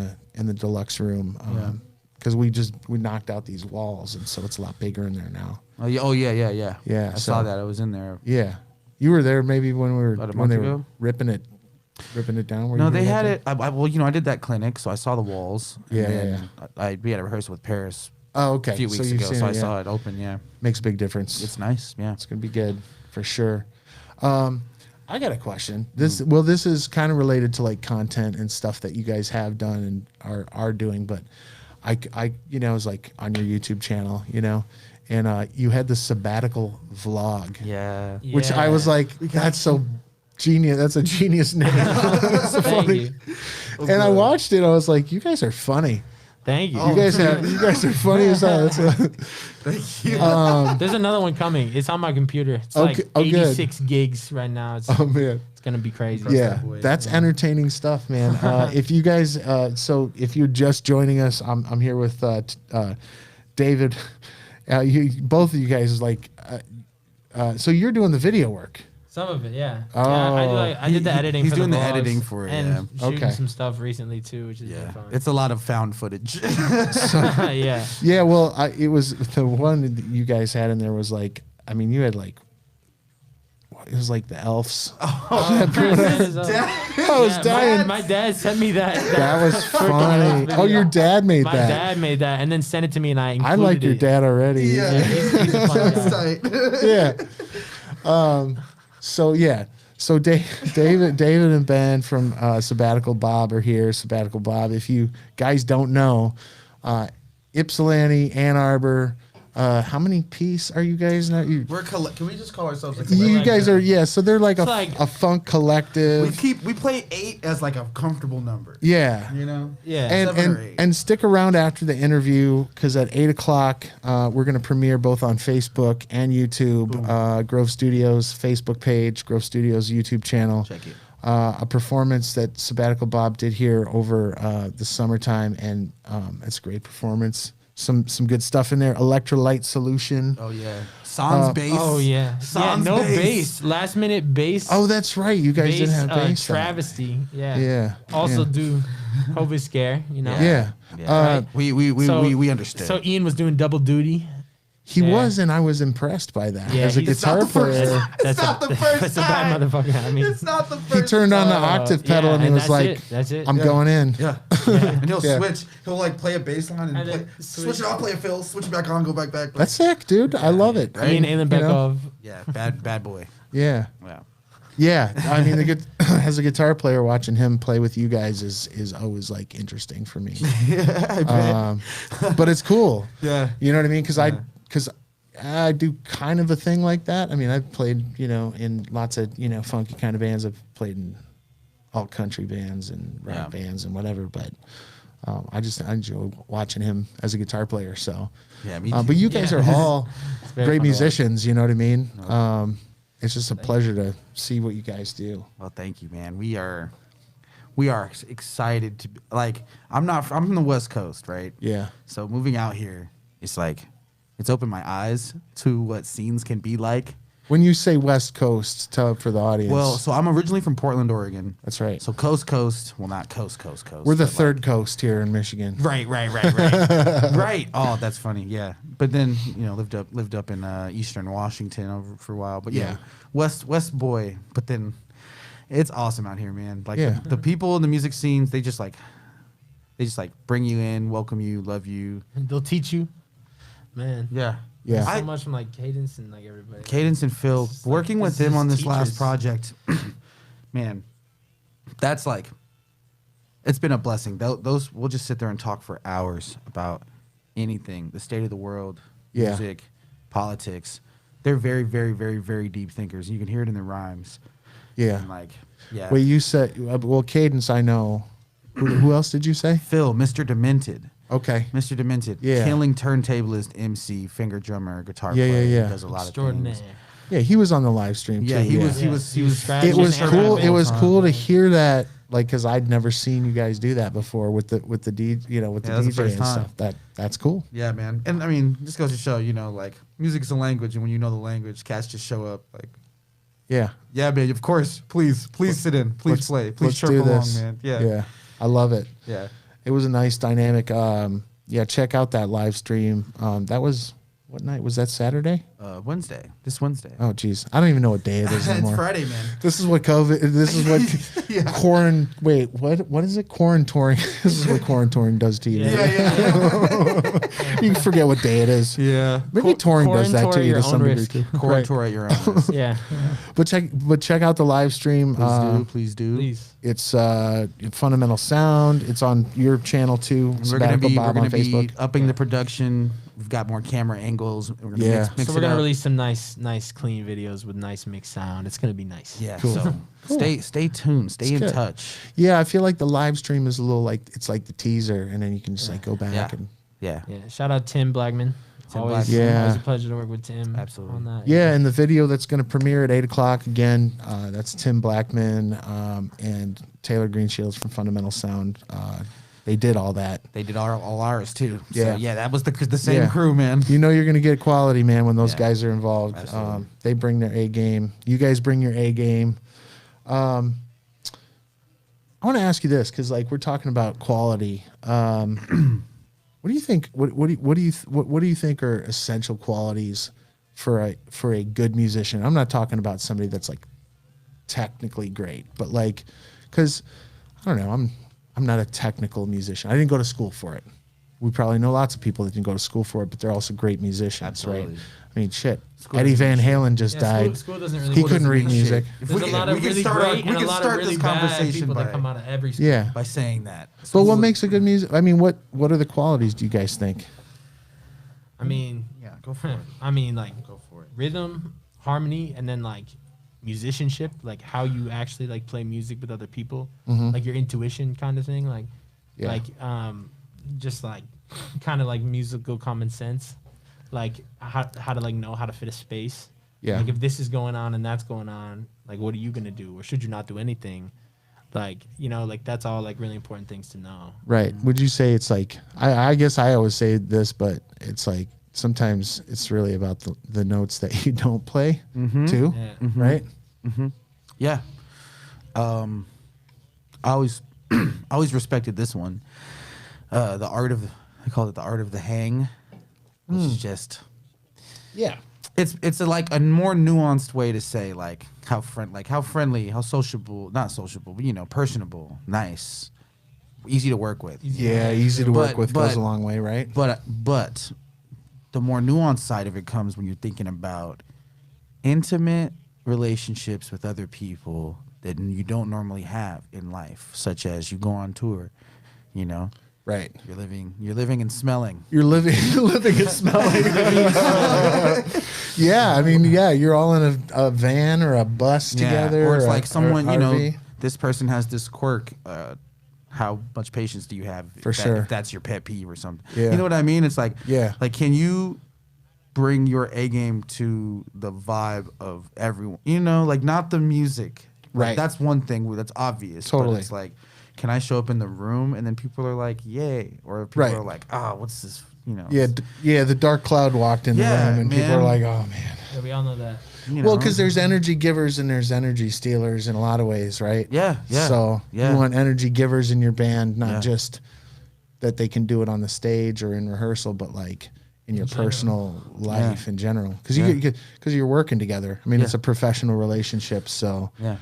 A: the deluxe room, because we knocked out these walls, and so it's a lot bigger in there now.
B: Oh yeah.
A: Yeah,
B: I
A: so-
B: saw that. I was in there.
A: Yeah, you were there maybe when
B: About a
A: when
B: month
A: they were
B: ago?
A: ripping it down. Were
B: No,
A: you
B: they
A: doing
B: had
A: that
B: it. Well, you know, I did that clinic, so I saw the walls. and
A: Yeah,
B: then we had a rehearsal with Paris
A: Oh, okay.
B: a few weeks
A: you've
B: ago,
A: seen
B: so I
A: it, yeah.
B: saw it open. Yeah,
A: Makes a big difference.
B: it's nice. Yeah.
A: It's gonna be good for sure. I got a question. This is kind of related to like content and stuff that you guys have done and are doing, but I you know, it was like on your YouTube channel, you know, and you had the sabbatical vlog,
B: Yeah.
A: which I was like, that's so genius. That's a genius name. That's so
C: Thank
A: funny.
C: you.
A: And I watched it. I was like, you guys are funny.
C: Thank you.
A: You guys are funny as hell.
B: Thank you.
C: There's another one coming. It's on my computer. It's
A: Okay.
C: like
A: Oh, good.
C: 86 gigs right now. It's,
A: Oh man.
C: it's gonna be crazy.
A: Yeah,
B: boys.
A: that's entertaining stuff, man. If you guys, so if you're just joining us, I'm here with David. Both of you guys, like, so you're doing the video work.
C: Some of it, yeah.
A: Oh.
C: Yeah, I did the editing.
B: He's
C: for
B: doing the
C: vlogs
B: editing for it,
C: and
B: yeah.
C: shooting
A: Okay.
C: some stuff recently too, which is
B: Yeah,
C: fun.
B: it's a lot of found footage.
C: Yeah.
A: Yeah, well, it was the one that you guys had in there was like, I mean, you had like, it was like the elves.
C: I
A: was dying.
C: My dad sent me that.
A: That was funny.
C: video.
A: Oh, your dad made
C: My
A: that.
C: dad made that and then sent it to me, and I included
A: I like your
C: it.
A: dad already.
C: Yeah, he's a fun guy.
A: Yeah. So yeah. So David and Ben from Sabbatical Bob are here. Sabbatical Bob. If you guys don't know, Ypsilanti, Ann Arbor. How many piece are you guys? Not you.
B: Can we just call ourselves a
A: You guys are So they're like
C: like-
A: a funk collective.
B: we play 8 as like a comfortable number.
A: Yeah.
B: You know.
C: Yeah.
A: And
B: 7 or
A: and,
B: 8.
A: and stick around after the interview because at 8:00 we're going to premiere both on Facebook and YouTube. Grove Studios Facebook page, Grove Studios YouTube channel.
B: Check it.
A: A performance that Sabbatical Bob did here over the summertime, and it's a great performance. Some good stuff in there. Electrolyte solution.
B: Oh yeah. Sans bass.
C: Oh yeah.
B: Sans
C: no
B: bass.
C: bass. Last minute bass.
A: Oh, that's right. You guys didn't have bass. then.
C: Travesty. Yeah.
A: Yeah.
C: Also
A: yeah.
C: do COVID scare. You know.
A: Yeah.
B: Yeah. We understood.
C: So Ian was doing double duty.
A: He
C: Yeah.
A: was, and I was impressed by that.
C: Yeah,
A: As a
C: he's
A: guitar
B: not the first-
A: player,
C: That's
B: not the first
C: That's a bad
B: time.
C: motherfucker. I mean,
B: It's not the
A: he
B: first.
A: turned on the octave pedal and he was
C: that's
A: like,
C: it. That's it.
A: "I'm going in."
B: Yeah. And he'll
A: Yeah.
B: switch. He'll like play a bass line and
C: And
B: play,
C: then
B: switch it off, play a fill, switch it back on, go back.
A: That's sick, dude. I love it.
C: Me and Alan
A: You know?
C: Beckov.
B: Yeah, bad boy.
A: Yeah.
B: Yeah.
A: Yeah, I mean, as a guitar player, watching him play with you guys is always like interesting for me. But it's cool.
B: Yeah.
A: You know what I mean? Because I do kind of a thing like that. I mean, I've played, in lots of, funky kind of bands. I've played in all country bands and rock bands and whatever. But I enjoy watching him as a guitar player. So,
B: Yeah, me too.
A: but you guys are all
C: very
A: great
C: fun to watch.
A: musicians. You know what I mean? It's just a pleasure to see what you guys do.
B: Well, thank you, man. We are excited to I'm from the West Coast, right?
A: Yeah.
B: So moving out here, it's opened my eyes to what scenes can be like.
A: When you say West Coast, tell it for the audience.
B: Well, so I'm originally from Portland, Oregon.
A: That's right.
B: So coast. Well, not coast.
A: We're the
B: but
A: third coast here in Michigan.
B: Right. Right. Oh, that's funny. Yeah. But then, lived up in Eastern Washington over for a while. But yeah, West boy. But then it's awesome out here, man. Like the people in the music scenes, they just bring you in, welcome you, love you.
C: And they'll teach you. Man.
B: Yeah.
A: Yeah.
C: So much from like Cadence and like everybody.
B: Cadence and Phil,
C: It's just
B: working
C: like-
B: with
C: it's
B: them
C: just
B: on this
C: teachers.
B: last project, man, that's it's been a blessing. Those we'll just sit there and talk for hours about anything, the state of the world, music, politics. They're very, very, very, very deep thinkers. You can hear it in their rhymes.
A: Yeah.
B: And
A: Wait, you said, Cadence, I know. Who else did you say?
B: Phil, Mr. Demented.
A: Okay.
B: Mr. Demented.
A: Yeah.
B: Killing turntablist, MC, finger drummer, guitar
A: Yeah,
B: player.
A: yeah.
B: He does a lot of
C: Extraordinaire.
B: things.
A: Yeah, he was on the live stream
B: Yeah,
A: too.
B: he was.
A: It was
C: Scratches
A: cool.
C: and
A: It was
B: time.
A: cool to hear that, because I'd never seen you guys do that before with the DJ, with the
B: Yeah, that's the
A: DJ
B: first
A: and
B: time.
A: stuff. That's cool.
B: Yeah, man. And I mean, this goes to show, music is a language, and when you know the language, cats just show up.
A: Yeah.
B: Yeah, man. Of course. Please sit in. Please
A: Let's-
B: play. Please
A: let's
B: chirp
A: do
B: along,
A: this.
B: man. Yeah.
A: Yeah. I love it.
B: Yeah.
A: It was a nice dynamic. Check out that live stream. That was, what night was that? Saturday?
B: Wednesday. This Wednesday.
A: Oh, geez, I don't even know what day it is
B: It's
A: anymore.
B: Friday, man.
A: This is what COVID. This is what Wait, what is it? Quarantoring. This is what quarantoring does to you.
B: Yeah.
A: You forget what day it is.
B: Yeah.
A: Maybe touring does that
C: Quarantor
A: to you
C: your
A: to some
C: own
A: degree
C: risk.
A: too.
B: Core
A: Right.
B: tour at your own risk.
C: Yeah.
A: But check out the live stream.
B: Please do.
C: Please.
A: It's Fundamental Sound. It's on your channel too.
B: We're gonna
A: Sabbatical
B: be
A: Bob on Facebook.
B: upping the production. We've got more camera angles. We're gonna
A: Yeah.
B: mix
C: So
B: it
C: we're gonna
B: up.
C: release some nice, clean videos with nice mixed sound. It's gonna be nice.
B: Yeah.
A: Cool.
B: So stay tuned. Stay in
A: good.
B: touch.
A: Yeah, I feel like the live stream is a little it's like the teaser, and then you can just go back
B: Yeah.
A: and
B: Yeah.
C: Yeah. Shout out Tim Blackman.
B: Tim
C: Always,
A: Blackman. Yeah.
C: always a pleasure to work with Tim.
B: Absolutely.
C: On that.
A: yeah, and the video that's going to premiere at 8:00 again. That's Tim Blackman and Taylor Greenshields from Fundamental Sound. They did all that.
B: They did all ours too.
A: Yeah.
B: So, yeah, that was the same
A: Yeah.
B: crew, man.
A: You know you're going to get quality, man, when those
B: Yeah.
A: guys are involved.
B: Absolutely.
A: They bring their A game. You guys bring your A game. I want to ask you this because, like, we're talking about quality. What do you think? What do you think are essential qualities for a good musician? I'm not talking about somebody that's like technically great, but like, because I don't know, I'm not a technical musician. I didn't go to school for it. We probably know lots of people that didn't go to school for it, but they're also great musicians,
B: Absolutely.
A: right? I mean, shit.
C: School
A: Eddie
C: doesn't
A: Van
C: mean
A: Halen just died.
C: School doesn't really.
A: He
C: school
A: couldn't
C: doesn't
A: read
C: mean
A: music.
C: shit. There's a lot of really great and a lot of really bad people that come out of every school.
A: Yeah.
B: by saying that.
A: But what makes a good music? I mean, what are the qualities do you guys think?
C: I mean,
B: Yeah, go for it.
C: I mean, like,
B: Go for it.
C: rhythm, harmony, and then like musicianship, like how you actually like play music with other people, like your intuition kind of thing, like,
A: Yeah.
C: like just like kind of like musical common sense, like how to like know how to fit a space.
A: Yeah.
C: Like if this is going on and that's going on, like what are you gonna do, or should you not do anything? Like, you know, like that's all like really important things to know.
A: Right. Would you say it's like, I guess I always say this, but it's like sometimes it's really about the notes that you don't play too,
C: Yeah.
A: right?
B: Yeah. I always always respected this one. The art of I call it the art of the hang, which is just
A: Yeah.
B: it's like a more nuanced way to say like how friendly, how sociable, not sociable, but you know, personable, nice, easy to work with.
A: Yeah, easy to work
B: But-
A: with, goes
B: but-
A: a long way, right?
B: But the more nuanced side of it comes when you're thinking about intimate relationships with other people that you don't normally have in life, such as you go on tour, you know,
A: Right.
B: you're living and smelling.
A: You're living and smelling. Yeah, I mean, yeah, you're all in a van or a bus together.
B: Or it's
A: a-
B: like someone,
A: or
B: you know,
A: RV.
B: this person has this quirk. How much patience do you have?
A: For
B: if
A: sure.
B: if that's your pet peeve or something.
A: Yeah.
B: You know what I mean? It's like,
A: Yeah.
B: like, can you bring your A game to the vibe of everyone? You know, like not the music. Like,
A: Right.
B: that's one thing that's obvious.
A: Totally.
B: But it's like, can I show up in the room and then people are like, yay, or people
A: Right.
B: are like, what's this? You know.
A: Yeah, the dark cloud walked in the
B: Yeah,
A: room and people
B: man.
A: are like, oh, man.
C: Yeah, we all know that.
B: You
A: Well,
B: know?
A: because there's energy givers and there's energy stealers in a lot of ways, right?
B: Yeah, yeah,
A: So
B: yeah.
A: you want energy givers in your band, not
B: Yeah.
A: just that they can do it on the stage or in rehearsal, but like in your
C: general.
A: personal life in general. Because
B: Yeah.
A: you're working together. I mean,
B: Yeah.
A: it's a professional relationship, so
B: Yeah.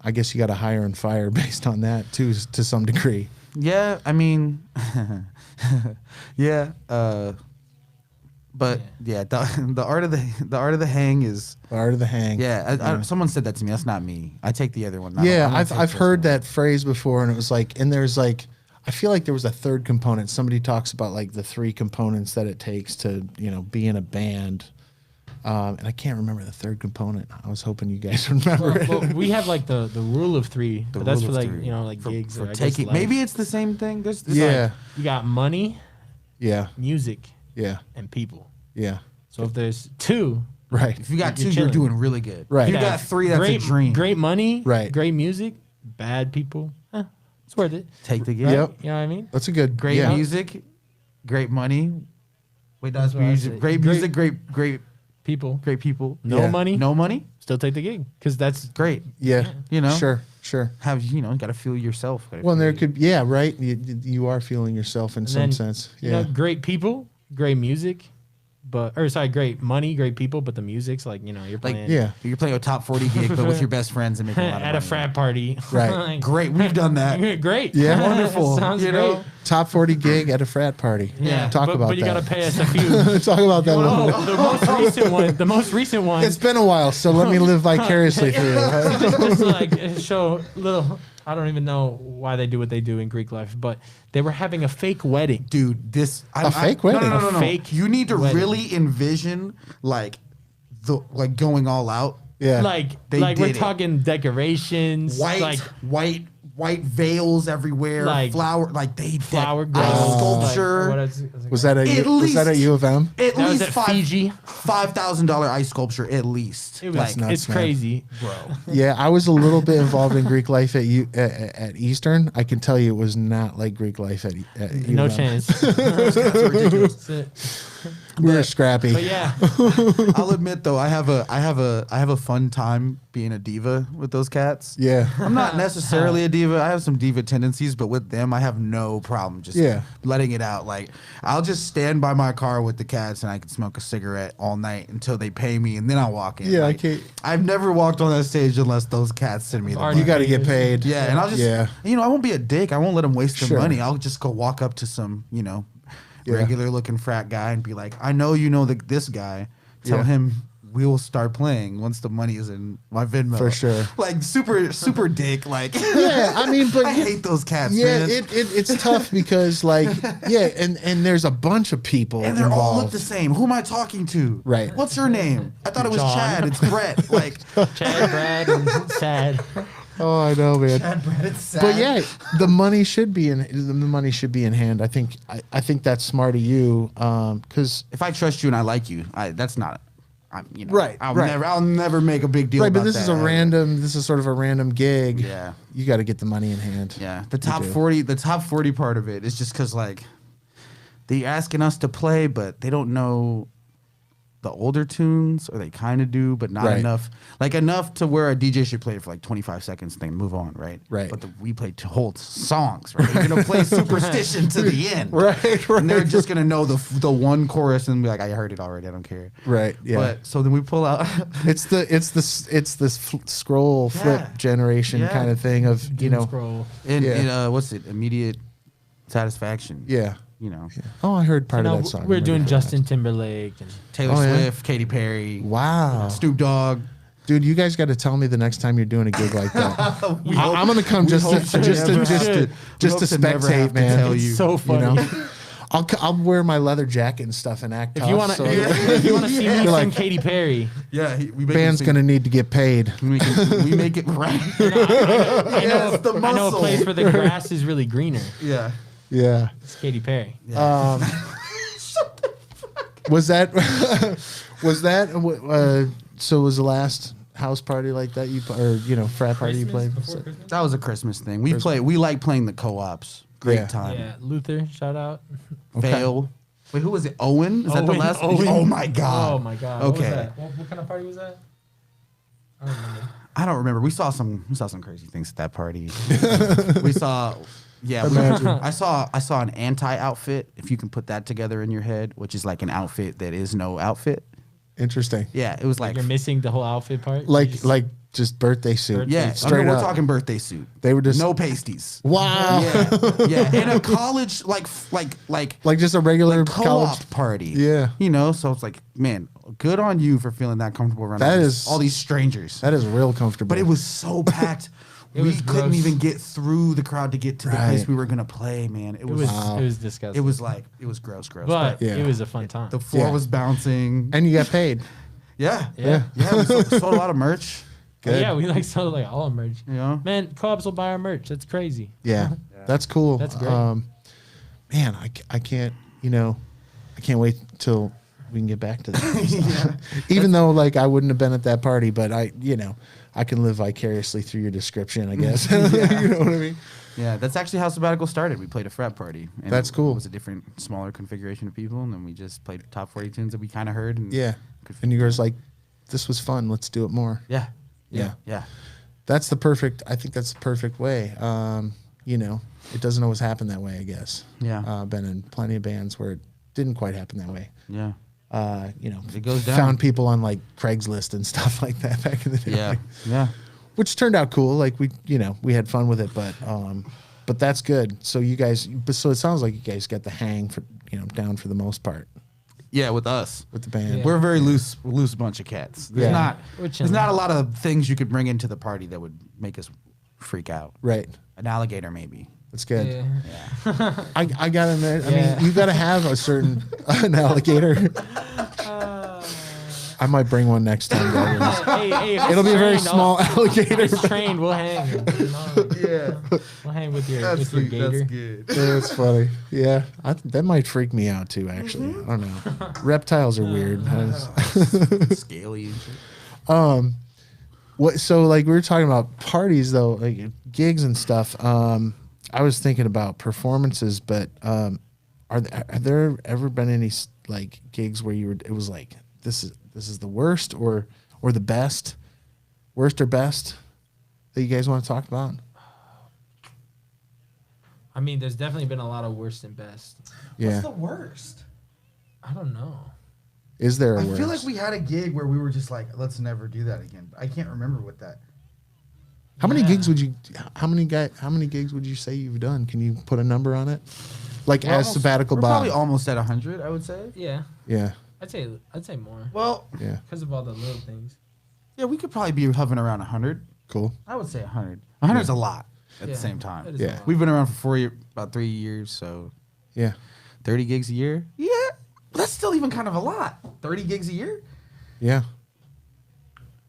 A: I guess you got to hire and fire based on that too, to some degree.
B: Yeah, I mean, yeah, but yeah, the art of the hang is
A: The art of the hang.
B: Someone said that to me. That's not me. I take the other one. I
A: Yeah,
B: don't take
A: I've
B: this
A: heard
B: one.
A: that phrase before, and it was like, and there's like, I feel like there was a third component. Somebody talks about like the three components that it takes to, you know, be in a band. And I can't remember the third component. I was hoping you guys remember it.
C: Well, we have like the rule of three,
B: The
C: but that's
B: rule
C: for
B: of
C: like
B: three.
C: you know like
B: for,
C: gigs
B: for
C: or I guess
B: taking.
C: life.
B: Maybe it's the same thing. There's
A: Yeah,
C: You got money,
A: yeah,
C: music,
A: yeah,
C: and people.
A: yeah.
C: So if there's two,
A: Right,
B: if you got
C: You're
B: two, you're
C: chilling.
B: doing really good.
A: Right.
B: If you
C: yeah,
B: got three, that's
C: great,
B: a dream.
C: Great money,
A: Right.
C: Great music, bad people. It's worth it.
B: Take the gig.
C: Right?
A: Yep.
C: You know what I mean?
A: That's a good.
B: Great
A: yeah.
B: music, great money. Wait, that's
C: what I
B: music.
C: said.
B: Great music, great
C: People,
B: people.
C: no
A: Yeah.
C: money,
B: No money,
C: still take the gig because that's
B: great.
A: Yeah,
B: You know?
A: sure.
B: Have got to feel yourself. Gotta
A: Well, and
B: feel
A: there could, yeah, right. You are feeling yourself in
C: and
A: some
C: then,
A: sense.
C: You
A: Yeah,
C: know, great people, great music, great money, great people, but the music's like you're
B: like
C: playing
A: yeah,
B: you're playing a top 40 gig, but with your best friends and making a lot of
C: at
B: money.
C: a frat party.
A: Right.
C: Like,
B: Great, we've done that.
C: Great.
A: Yeah. Wonderful.
C: Sounds
B: You
C: great.
B: know?
A: top 40 gig at a frat party.
B: Yeah.
A: talk
C: but,
A: about
C: but you
A: that.
C: gotta pay us a few.
A: Talk about that. a little bit.
C: Oh, the most recent one.
A: It's been a while, so let me live vicariously through you.
C: just like show little. I don't even know why they do what they do in Greek life, but they were having a fake wedding.
B: Dude, this
A: fake wedding?
B: No,
C: A fake
B: You need to
C: wedding.
B: really envision like going all out.
A: Yeah,
C: Like
B: They
C: we're
B: did it.
C: talking decorations,
B: White veils everywhere,
C: Like
B: flower, like they did
C: flower
B: ice
C: girls,
B: sculpture.
C: Like,
A: was that at
B: At
A: was that at
B: least-
A: U of M?
B: At
C: That was
B: least
C: at Fiji.
B: $5,000 ice sculpture at least.
C: It was,
B: Like,
A: nuts,
C: it's
A: man.
C: crazy.
B: bro.
A: Yeah, I was a little bit involved in Greek life at Eastern. I can tell you it was not like Greek life at
C: No
A: U of M.
C: chance. That's it.
A: We were scrappy.
C: But yeah,
B: I'll admit though, I have a fun time being a diva with those cats.
A: Yeah.
B: I'm not necessarily a diva. I have some diva tendencies, but with them, I have no problem just letting it out. Like, I'll just stand by my car with the cats and I can smoke a cigarette all night until they pay me, and then I'll walk in.
A: Yeah,
B: Like,
A: I can't.
B: I've never walked on that stage unless those cats send me the
C: Already
A: You
B: money.
A: got to get paid.
B: Yeah, and I'll just, I won't be a dick. I won't let them waste their
A: Sure.
B: money. I'll just go walk up to some,
A: Yeah.
B: regular looking frat guy and be like, I know you know this guy. Tell
A: Yeah.
B: him we will start playing once the money is in my Venmo.
A: For sure.
B: Like super dick. Like,
A: Yeah, I mean, but
B: I hate those cats,
A: yeah,
B: man.
A: it's tough because like and there's a bunch of people
B: And they all look
A: involved.
B: the same. Who am I talking to?
A: Right.
B: What's your name? I thought it was
C: John.
B: Chad. It's Brett. Like,
C: Chad, Brad, and Sad.
A: Oh, I know, man.
B: Chad, Brett, it's sad.
A: But yeah, the money should be in hand. I think that's smart of you, because
B: if I trust you and I like you, that's not.
A: Right, right.
B: I'll never make a big deal.
A: right.
B: about
A: But this is
B: that.
A: this is sort of a random gig.
B: Yeah.
A: You got to get the money in hand.
B: Yeah, the
A: You
B: top
A: do.
B: 40, the top 40 part of it is just because like they're asking us to play, but they don't know the older tunes, or they kind of do, but not
A: Right.
B: enough. Like enough to where a DJ should play it for like 25 seconds and then move on, right?
A: Right.
B: But we play whole songs, right? You're gonna play Superstition to the end,
A: Right,
B: And they're
A: right.
B: just gonna know the one chorus and be like, I heard it already, I don't care.
A: Right. Yeah.
B: But so then we pull out.
A: it's this scroll flip
B: Yeah.
A: generation
B: Yeah.
A: kind of thing of
C: Doom scroll.
B: What's it? Immediate satisfaction.
A: Yeah.
B: You know.
A: Oh, I heard part
C: You know,
A: of that song.
C: we're doing
A: Never heard
C: Justin Timberlake and
B: Taylor
A: Oh, yeah?
B: Swift, Katy Perry,
A: that. Wow.
B: Snoop Dogg.
A: Dude, you guys got to tell me the next time you're doing a gig like that. I'm gonna come just
B: hope
A: to
B: to never have
A: spectate,
B: to
A: man.
B: tell
C: it's
B: you.
C: so
A: You
C: funny.
A: know, I'll wear my leather jacket and stuff and act
C: If
A: tough.
C: you want to,
A: so
C: if you want to see me
A: You're
C: sing
A: like-
C: Katy Perry,
B: Yeah, we make
A: band's gonna need to get paid.
B: we make it right.
C: I know,
B: Yes, the
C: I know a
B: muscle.
C: place where the grass is really greener.
B: Yeah.
A: Yeah.
C: It's Katy Perry.
A: Was that so? Was the last house party like that frat party you played?
B: That was a Christmas thing. We like playing the co-ops. Great
A: Yeah.
B: time.
C: Yeah, Luther, shout out.
B: Fail. Wait, who was it? Owen? Is that the
C: Owen,
B: last?
C: Owen.
B: Oh my god.
C: Oh my god. What was
B: Okay.
C: that? What kind of party was that? I don't remember.
B: I don't remember. We saw some crazy things at that party. we saw. Yeah,
A: Imagine.
B: I saw an anti-outfit. If you can put that together in your head, which is like an outfit that is no outfit.
A: Interesting.
B: Yeah, it was like
C: You're missing the whole outfit part.
A: Like just birthday suit.
C: Birthday
B: yeah.
A: straight
B: we're
A: up.
B: talking birthday suit.
A: They were just
B: No pasties.
A: wow.
B: Yeah, and a college like
A: Like just a regular
B: co-op
A: college.
B: party.
A: Yeah.
B: So it's like, man, good on you for feeling that comfortable around
A: That
B: all
A: is-
B: all these strangers.
A: That is real comfortable.
B: But it was so packed. We
C: was
B: couldn't
C: gross.
B: even get through the crowd to get to the
A: Right.
B: place we were gonna play, man.
C: It was
A: Wow.
C: it was disgusting.
B: it was gross.
C: but
A: Yeah.
C: it was a fun time.
B: The floor
A: Yeah.
B: was bouncing.
A: and you got paid.
B: Yeah.
C: Yeah.
B: We sold a lot of merch.
A: Good.
C: Yeah, we like sold like all our merch.
B: You know?
C: Man, co-ops will buy our merch. That's crazy.
A: Yeah. That's cool.
C: That's great.
A: Man, I can't, I can't wait till we can get back to that. Even though like I wouldn't have been at that party, but I can live vicariously through your description, I guess. You know what I mean?
B: Yeah, that's actually how Sabbatical started. We played a frat party. And
A: That's cool.
B: It was a different, smaller configuration of people, and then we just played top 40 tunes that we kind of heard. And
A: Yeah.
B: could-
A: And you guys like, this was fun. Let's do it more.
B: Yeah.
A: Yeah.
B: Yeah.
A: That's I think that's the perfect way. It doesn't always happen that way, I guess.
B: Yeah.
A: Been in plenty of bands where it didn't quite happen that way.
B: Yeah.
A: It
B: goes down.
A: Found people on like Craigslist and stuff like that back in the day.
B: Yeah. Yeah.
A: Which turned out cool. Like we had fun with it, but that's good. So so it sounds like you guys got the hang for, down for the most part
B: Yeah, with us.
A: with the band.
C: Yeah.
B: We're a very loose bunch of cats. There's
A: Yeah.
B: not
C: We're
B: there's
C: chilling.
B: not a lot of things you could bring into the party that would make us freak out.
A: Right.
B: An alligator maybe.
A: That's good.
C: Yeah.
A: I gotta admit, I
C: Yeah.
A: mean, you gotta have a certain an alligator. I might bring one next time. Guys.
C: If
A: It'll
C: it's
A: be a very
C: trained,
A: small alligator.
C: If it's trained, we'll hang.
D: Yeah.
C: We'll hang with your
D: That's
C: gator.
D: good.
A: That's funny. Yeah, that might freak me out too. Actually, I don't know. Reptiles are weird.
B: Scaly and shit.
A: What? So like we were talking about parties though, like gigs and stuff. I was thinking about performances, but have there ever been any like gigs where it was like this is the worst or the best, worst or best that you guys want to talk about?
C: I mean, there's definitely been a lot of worst and best.
A: Yeah.
D: What's the worst?
C: I don't know.
A: Is there a
D: I
A: worst?
D: feel like we had a gig where we were just like, let's never do that again. I can't remember what that.
A: How many
C: Yeah.
A: gigs would you? How many gigs would you say you've done? Can you put a number on it? Like
B: We're
A: as
B: almost-
A: Sabbatical
B: we're
A: Bob.
B: probably almost at 100, I would say.
C: Yeah,
A: Yeah.
C: I'd say more
D: Well,
A: Yeah.
C: because of all the little things.
B: Yeah, we could probably be hovering around 100.
A: Cool.
B: I would say 100. 100 is a lot at
C: Yeah,
B: the same time.
C: that is
A: Yeah.
C: a lot.
B: We've been around for about 3 years, so
A: Yeah.
B: 30 gigs a year. Yeah, that's still even kind of a lot. 30 gigs a year?
A: Yeah.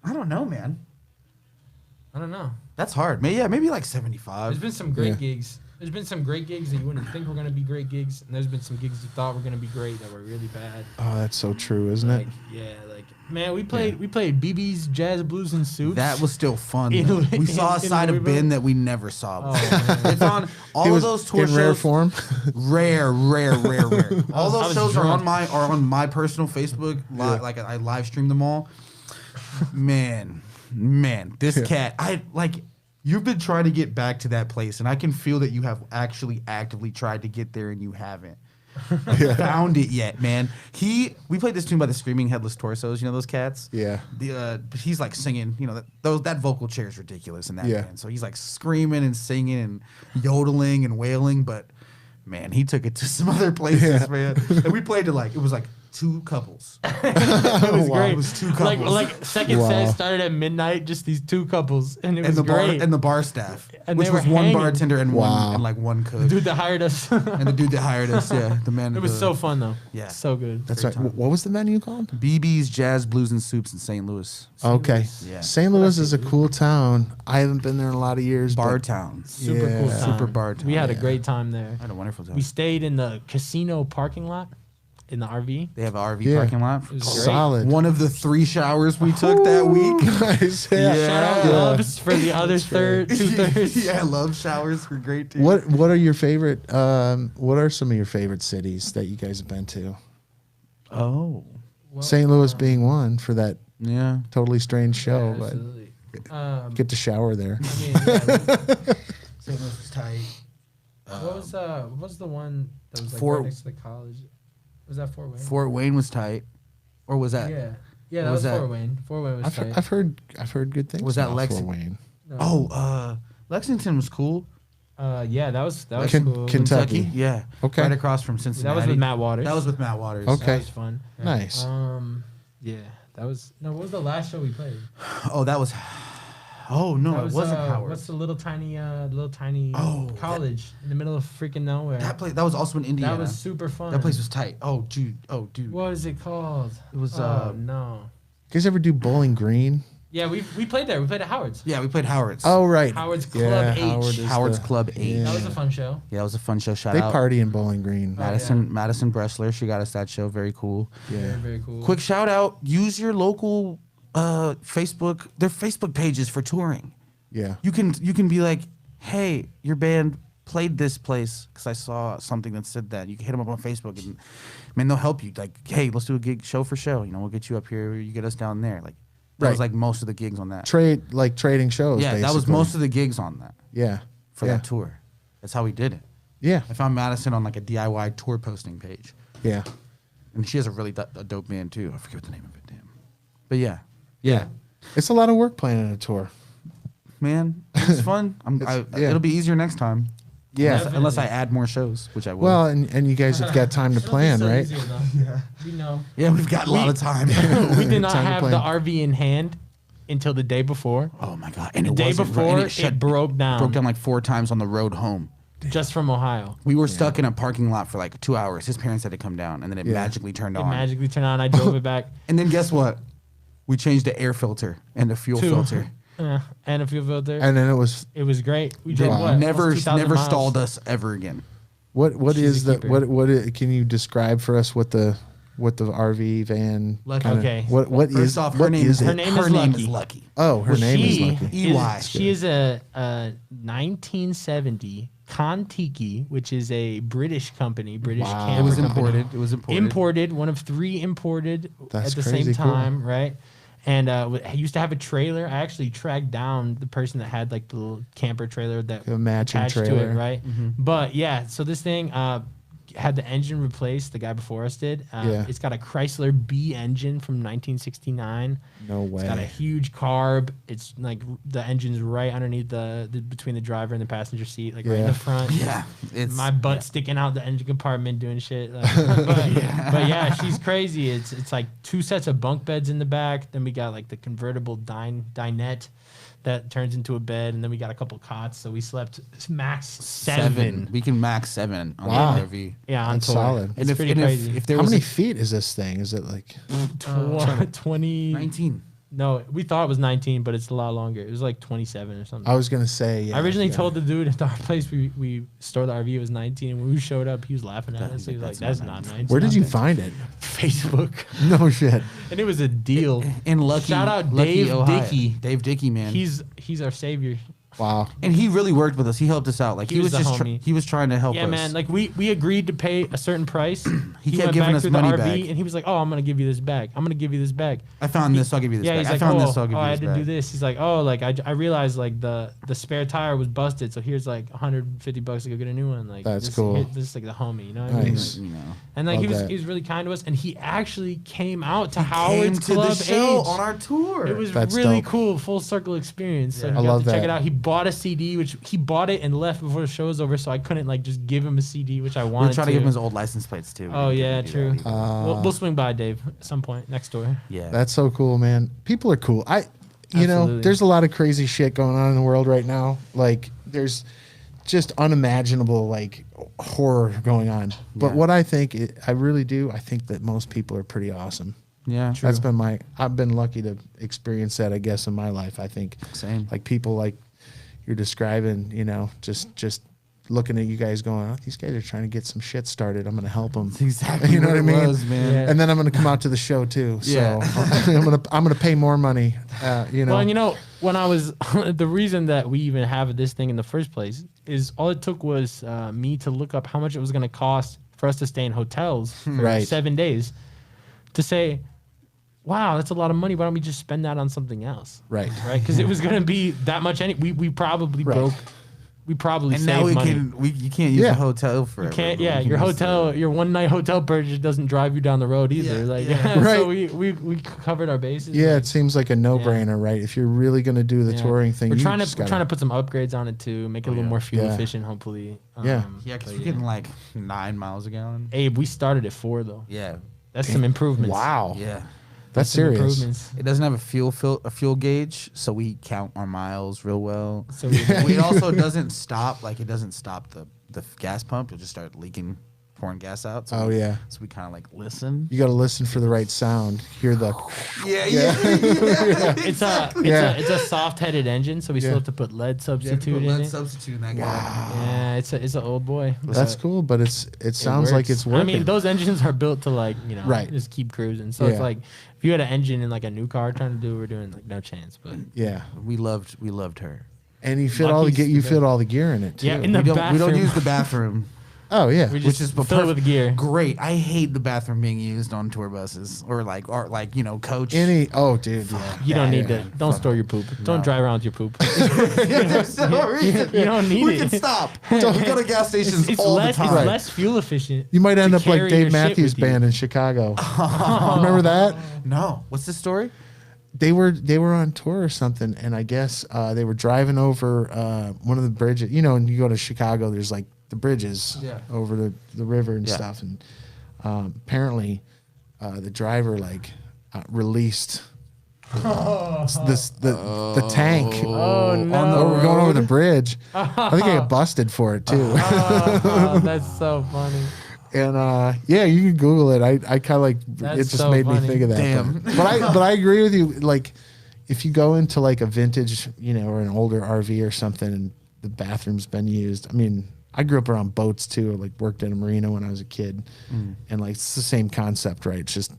B: I don't know, man.
C: I don't know.
B: That's hard. Maybe like
C: There's
B: 75.
C: been some great
A: Yeah.
C: gigs. There's been some great gigs that you wouldn't think were gonna be great gigs, and there's been some gigs you thought were gonna be great that were really bad.
A: Oh, that's so true, isn't
C: Like,
A: it?
C: yeah, like man, we played BB's Jazz Blues and Suits.
B: That was still fun.
C: In-
B: though. We saw a
C: in
B: side of
C: Louisville?
B: Ben that we never saw.
C: Oh,
B: before.
C: man.
B: It's on
A: He
B: all of
A: was
B: those tour
A: in
B: shows.
A: rare form.
B: Rare. All
C: I
B: those
C: was
B: shows are
C: drunk.
B: on my personal Facebook. Like I live stream them all. Man, this cat. You've been trying to get back to that place, and I can feel that you have actually actively tried to get there, and you haven't found it yet, man. We played this tune by the Screaming Headless Torsos. You know those cats?
A: Yeah.
B: But he's like singing. You know that vocal chair is ridiculous in that
A: Yeah.
B: band. So he's like screaming and singing and yodeling and wailing, but man, he took it to some other places, man. And we played to it was like 2 couples.
C: It was
A: Wow.
C: great.
B: It was 2 couples.
C: Like second
A: Wow.
C: set started at midnight, just these 2 couples, and it
B: and
C: was great.
B: the bar staff,
C: And
B: which
C: they
B: was
C: were
B: one
C: hanging.
B: bartender and
A: Wow.
B: one cook,
C: the dude that hired us.
B: and the dude that hired us, the man.
C: It was so fun though.
B: Yeah.
C: So good.
A: That's
B: Great
A: right.
B: time.
A: What was the menu called?
B: BB's Jazz Blues and Soups in St. Louis.
A: Okay.
B: Yeah.
A: St. Louis is a cool town. I haven't been there in a lot of years.
B: Bar
A: but
B: town.
C: Super cool
A: Yeah.
C: time.
B: Super bar time.
C: We had a
A: Yeah.
C: great time there.
B: I had a wonderful time.
C: We stayed in the casino parking lot in the RV.
B: They have an RV
A: Yeah.
B: parking lot.
C: It was great.
A: Solid.
B: One of the 3 showers we took that week.
A: Nice.
B: Yeah.
C: Shout out
A: Yeah.
C: Loves for the other third, 2/3.
B: Yeah, love showers were great too.
A: What are your favorite? What are some of your favorite cities that you guys have been to?
B: Oh,
C: Well,
A: St. Louis being one for that
B: yeah.
A: totally strange show,
C: yeah,
A: but
C: absolutely.
A: get to shower there.
C: I mean, yeah,
B: St. Louis was tight.
C: what was the one that was like
B: Fort-
C: right next to the college? Was that Fort Wayne?
B: Fort Wayne was tight, or was that?
C: Yeah,
B: what
C: that
B: was
C: was
B: that?
C: Fort Wayne. Fort Wayne was tight.
A: I've heard good things.
B: Was that
A: about
B: Lexi-
A: Fort Wayne?
C: No.
B: Oh, Lexington was cool.
C: Yeah, that was
A: Ken-
C: cool.
A: Kentucky.
B: Yeah.
A: Okay.
B: Right across from Cincinnati.
C: That was with Matt Waters.
B: That was with Matt Waters.
A: Okay.
C: That was fun.
A: Nice.
C: Yeah, that was What was the last show we played?
B: Oh, that was. Oh no,
C: That
B: it
C: was,
B: wasn't Howard.
C: What's the little tiny
B: Oh,
C: college in the middle of freaking nowhere?
B: That was also in Indiana.
C: That was super fun.
B: That place was tight. Oh dude.
C: What is it called?
B: It was.
C: No.
A: You guys ever do Bowling Green?
C: Yeah, we played there. We played at Howard's.
B: Yeah, we played Howard's.
A: Oh right,
C: Howard's Club H.
B: Howard's Club H.
A: Yeah.
C: That was a fun show.
B: Yeah, it was a fun show. Shout
A: They
B: out
A: party in Bowling Green.
B: Madison Bressler. She got us that show. Very cool.
A: Yeah.
C: Very, very cool.
B: Quick shout out. Use your local Facebook. Their Facebook pages for touring.
A: Yeah.
B: You can be like, hey, your band played this place because I saw something that said that. You can hit them up on Facebook and man, they'll help you. Like, hey, let's do a gig show for show. You know, we'll get you up here. You get us down there. Like that was
A: Right.
B: like most of the gigs on that.
A: Trading shows.
B: Yeah, that was
A: basically.
B: most of the gigs on that
A: Yeah.
B: for that tour. That's how we did it.
A: Yeah.
B: I found Madison on like a DIY tour posting page,
A: Yeah.
B: and she has a really a dope band too. I forget what the name of it. Damn. But yeah,
A: It's a lot of work planning a tour.
B: man, it's fun.
A: Yeah.
B: It'll be easier next time.
A: Yeah.
B: Unless I add more shows, which I will.
A: Well, and you guys have got time to
C: It'll be
A: plan,
C: so
A: right?
C: easy enough. We know.
B: yeah, we've got a lot of time.
C: We did not
A: Time to
C: have
A: plan.
C: the RV in hand until the day before.
B: Oh my god! And
C: The
B: it
C: day
B: wasn't-
C: before,
B: and
C: it broke down.
B: Broke down like 4 times on the road home.
C: Just from Ohio.
B: We were stuck in a parking lot for like 2 hours. His parents had to come down, and then it
A: Yeah.
B: magically turned
C: It
B: on.
C: magically turned on. I drove it back.
B: And then guess what? We changed the air filter and the fuel
C: Two.
B: filter.
C: And a fuel filter.
A: And then it was
C: It was great. We did
A: Wow.
C: what?
B: Never
C: Almost 2,000 miles.
B: stalled us ever again.
A: what
C: She's
A: is
C: a
A: the
C: keeper.
A: can you describe for us what the RV van
B: Lucky.
A: kinda-
C: Okay.
A: what
B: First
A: is
B: off,
A: what is
C: her
A: it?
C: name is Lucky.
B: Lucky.
A: Oh, her
C: Well,
A: name is
C: she
A: Lucky.
B: EY.
C: She is a 1970 Kontiki, which is a British company, British
A: Wow.
C: camper
B: It was
C: company.
B: imported. It was imported.
C: Imported, one of 3 imported
A: That's
C: at the
A: crazy
C: same
A: cool.
C: time, right? And I used to have a trailer. I actually tracked down the person that had like the little camper trailer that
A: A matching
C: attached to
A: trailer.
C: it, right? But yeah, so this thing had the engine replaced. The guy before us did.
A: Yeah.
C: It's got a Chrysler B engine from 1969.
A: No way.
C: It's got a huge carb. It's like the engine's right underneath the between the driver and the passenger seat, like right in
A: Yeah.
C: the front.
B: Yeah. It's
C: My butt sticking out the engine compartment doing shit. Like, but yeah, she's crazy. It's like 2 sets of bunk beds in the back. Then we got like the convertible dinette that turns into a bed, and then we got a couple cots. So we slept max 7.
B: We can max 7 on
A: Wow.
B: the RV.
C: Yeah, on
A: That's
C: tour.
A: solid.
C: It's pretty crazy.
B: If there
A: How
B: was
A: many feet is this thing? Is it like
C: 20.
B: 19.
C: No, we thought it was 19, but it's a lot longer. It was like 27 or something.
A: I was gonna say yeah,
C: I originally
A: yeah.
C: told the dude at our place we stored the RV, it was 19, and when we showed up, he was laughing at us. He was like, "That's not 19."
A: Where did you find it?
C: Facebook,
A: No shit.
C: and it was a deal.
B: In Lucky.
C: Shout out
B: Lucky,
C: Dave
B: Ohio.
C: Dickey.
B: Dave Dickey, man.
C: He's our savior.
A: Wow.
B: And he really worked with us. He helped us out. Like
C: He
B: he
C: was
B: was
C: the
B: just
C: homie.
B: he was trying to help
C: Yeah,
B: us.
C: man. Like we agreed to pay a certain price.
B: He kept
C: went
B: giving
C: back
B: us
C: through
B: money
C: the RV,
B: back.
C: and he was like, "Oh, I'm gonna give you this back. I'm gonna give you this back."
B: I found this, so I'll give you this
C: Yeah,
B: back.
C: he's
B: I
C: like,
B: found
C: "Oh,
B: this, so I'll give
C: I
B: you
C: had
B: this
C: to do
B: back.
C: this." He's like, "Oh, like I realized like the spare tire was busted, so here's like $150 to go get a new one." Like
A: That's
C: this,
A: cool.
C: This is like the homie, you know what I mean?
A: Nice.
C: Like,
B: You know.
C: and like
A: Love
C: he was
A: that.
C: really kind to us, and he actually came out to
B: Came
C: Howard's
B: to
C: Club
B: the show
C: Age.
B: on our tour.
C: It was
A: That's
C: really
A: dope.
C: cool, full circle experience. So
B: Yeah.
C: you
A: I
C: got
A: love
C: to check
A: that.
C: it out. He bought a CD, which he bought it and left before the show was over, so I couldn't like just give him a CD, which I
B: we
C: wanted
B: were trying to give him his old license plates too. We
C: Oh
B: didn't
C: yeah,
B: do
C: true.
B: that either.
C: We'll swing by Dave at some point next door.
B: Yeah.
A: That's so cool, man. People are cool. You know,
C: Absolutely.
A: there's a lot of crazy shit going on in the world right now. Like, there's just unimaginable like horror going on. But
B: Yeah.
A: what I think, I really do. I think that most people are pretty awesome.
B: yeah.
A: That's been I've been lucky to experience that, I guess, in my life. I think
B: Same.
A: like people like you're describing, you know, just looking at you guys going, oh, these guys are trying to get some shit started. I'm going to help them.
B: That's exactly
A: You know what I
B: it
A: mean?
B: was, man.
C: Yeah.
A: And then I'm going to come out to the show too. So
B: Yeah.
A: I'm going to pay more money. You know.
C: Well, and you know, when I was the reason that we even have this thing in the first place is all it took was me to look up how much it was going to cost for us to stay in hotels for
A: Right.
C: 7 days to say, wow, that's a lot of money. Why don't we just spend that on something else?
A: Right.
C: Right? Because it was going to be that much. We probably
A: Right.
C: broke. We probably
B: And
C: saved
B: now
C: money.
B: you can't use
A: Yeah.
B: a hotel forever.
C: Can't,
B: but
C: yeah,
B: we can
C: your
B: use the-
C: hotel, your 1 night hotel purchase doesn't drive you down the road either.
B: Yeah,
C: Like,
B: yeah.
A: Right.
C: So we covered our bases.
A: Yeah,
C: like,
A: it seems like a no-brainer, right? If you're really going to do the
C: yeah.
A: touring thing,
C: We're
A: you
C: trying
A: just
C: to
A: gotta-
C: put some upgrades on it too, make it a little
B: yeah.
C: more fuel
A: Yeah.
C: efficient, hopefully.
A: Yeah.
B: Yeah, because
C: but
B: we're getting like 9 miles a gallon.
C: Abe, we started at 4 though.
B: Yeah.
C: That's some improvements.
A: Wow,
B: Yeah.
A: that's
C: Some
A: serious.
C: improvements.
B: It doesn't have a fuel gauge, so we count our miles real well.
C: So
B: It also doesn't stop. Like it doesn't stop the gas pump. It'll just start leaking, pouring gas out. So
A: Oh yeah,
B: So we kind of like listen.
A: you got to listen for the right sound. Hear the
B: Yeah,
C: it's a soft-headed engine, so we still
A: Yeah.
C: have to put lead substitute in it.
B: Substitute in that guy.
C: Yeah, it's an old boy.
A: that's
C: but
A: cool, but it sounds like
C: works.
A: it's working.
C: I mean, those engines are built to like
A: Right.
C: just keep cruising. So
A: Yeah.
C: it's like if you had an engine in like a new car trying to do, we're doing like no chance. But
A: yeah,
B: We loved her.
A: and you fit all the
C: Lucky's
A: you
C: the
A: fit
C: best.
A: all the gear in it too.
C: Yeah, in the
B: We don't
C: bathroom.
B: use the bathroom.
A: oh yeah,
C: we
B: Which
C: just
B: is
C: fill it with gear.
B: Great. I hate the bathroom being used on tour buses or coach.
A: dude, yeah.
C: You don't need
A: yeah.
C: to. Don't store your poop. Don't
B: No.
C: drive around with your poop.
B: There's no reason.
C: You don't need
B: we
C: it.
B: can stop. We go to gas stations
C: It's
B: all
C: less.
B: the
C: It's
B: time.
C: less fuel efficient.
A: You might end
C: to
A: up like
C: carry
A: Dave
C: your shit
A: Matthews
C: with you.
A: Band in Chicago. Remember that?
B: No. What's the story?
A: They were on tour or something, and I guess they were driving over one of the bridges. You know, and you go to Chicago, there's like the bridges
B: Yeah.
A: over the river and
B: Yeah.
A: stuff, and apparently the driver released the tank
C: Oh no!
A: going over the bridge. I think I got busted for it too.
C: Oh, that's so funny.
A: And yeah, you can Google it. I kind of like
C: That's
A: it. Just
C: so
A: made
C: funny.
A: me think of that.
B: Damn.
A: But I agree with you. Like, if you go into like a vintage, or an older RV or something, and the bathroom's been used. I mean, I grew up around boats too. Like, worked in a marina when I was a kid, and like it's the same concept, right? It's just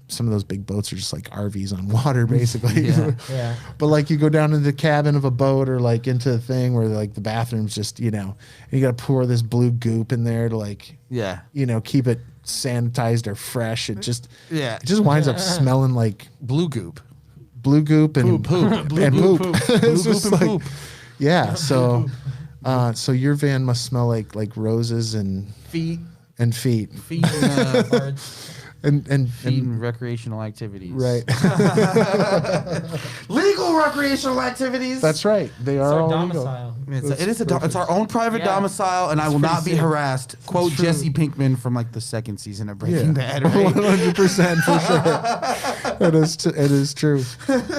A: some of those big boats are just like RVs on water, basically.
B: Yeah.
C: Yeah.
A: But like, you go down into the cabin of a boat, or like into a thing where like the bathroom's just, and you got to pour this blue goop in there to like,
B: Yeah.
A: keep it sanitized or fresh. It just winds up smelling like
B: Blue goop.
A: blue goop and
B: Poop.
A: and poop. It's
B: Blue
A: just
B: goop and
A: like,
B: poop.
A: yeah. So, so your van must smell like roses and
B: Feet.
A: feet
B: Feet and,
A: and
B: feet and recreational activities.
A: right.
B: Legal recreational activities.
A: That's right. They
C: It's
A: are
C: our
A: all legal.
C: domicile.
B: It's our own private
C: Yeah.
B: domicile, and I
C: It's
B: will
C: pretty
B: not be
C: sick.
B: harassed. Quote
A: true.
B: Jesse Pinkman from like the second season of
A: Yeah,
B: Breaking Bad. Right?
A: 100% for sure. It is true.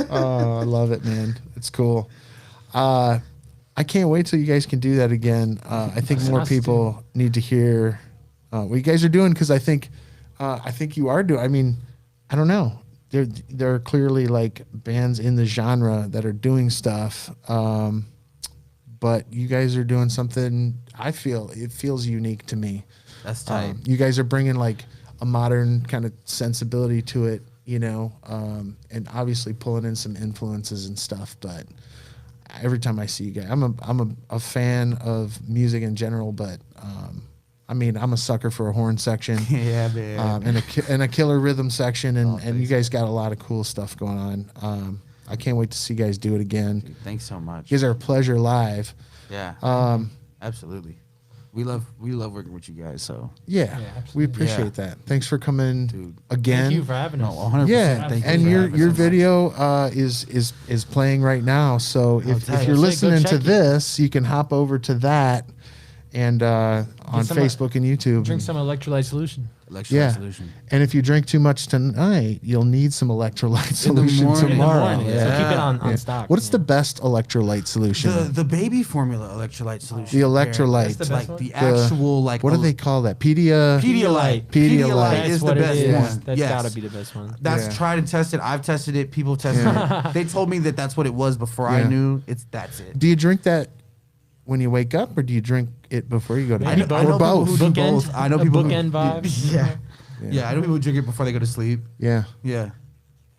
A: Oh, I love it, man. It's cool. I can't wait till you guys can do that again. I think more
C: Us
A: people need to hear what you guys are doing, because I think you are doing. I mean, I don't know. There are clearly like bands in the genre that are doing stuff, but you guys are doing something. I feel it feels unique to me.
B: That's tight.
A: You guys are bringing like a modern kind of sensibility to it, and obviously pulling in some influences and stuff. But every time I see you guys, I'm a fan of music in general, but I mean, I'm a sucker for a horn section.
B: Yeah, man.
A: And a killer rhythm section, and you guys got a lot of cool stuff going on. I can't wait to see you guys do it again.
B: Thanks so much.
A: You guys are a pleasure live.
B: Yeah. Absolutely. We love working with you guys. So
A: Yeah,
C: absolutely.
A: we appreciate that. Thanks for coming
B: Dude.
A: again.
C: Thank you for having us.
B: 100%.
A: Yeah,
B: Thank
A: and
B: you for
A: your
B: having
A: your
B: us.
A: video is playing right now. So if
B: tight.
A: you're
C: Go
A: listening to
C: check it.
A: this, you can hop over to that, and on
C: some,
A: Facebook and YouTube.
C: Drink some electrolyte solution.
B: Electrolyte
A: Yeah.
B: solution.
A: And if you drink too much tonight, you'll need some electrolyte
B: In the
A: solution
B: morning. In the
A: tomorrow.
C: morning. So
B: Yeah.
C: keep it on
A: Yeah.
C: stock.
A: What's
C: yeah.
A: the best electrolyte solution?
B: The baby formula electrolyte solution.
A: The electrolyte.
C: That's the best
B: like
C: one?
B: the actual like.
A: What do they call that? Pedialyte.
B: Pedialyte.
A: Pedialyte.
C: That's
B: is the
C: what
B: best
C: it is.
B: one.
C: That's
B: Yes.
C: gotta be the best one.
B: That's
A: Yeah.
B: tried and tested. I've tested it. People tested it. They told me that that's what it was before I
A: Yeah.
B: knew. That's it.
A: Do you drink that when you wake up, or do you drink it before you go to
C: Maybe
A: bed?
C: both.
A: Or
B: know
A: both?
B: people who do
C: Bookend,
B: both. I know
C: a
B: people who-
C: bookend vibes.
B: Yeah. Yeah, I know people who drink it before they go to sleep.
A: Yeah.
B: Yeah.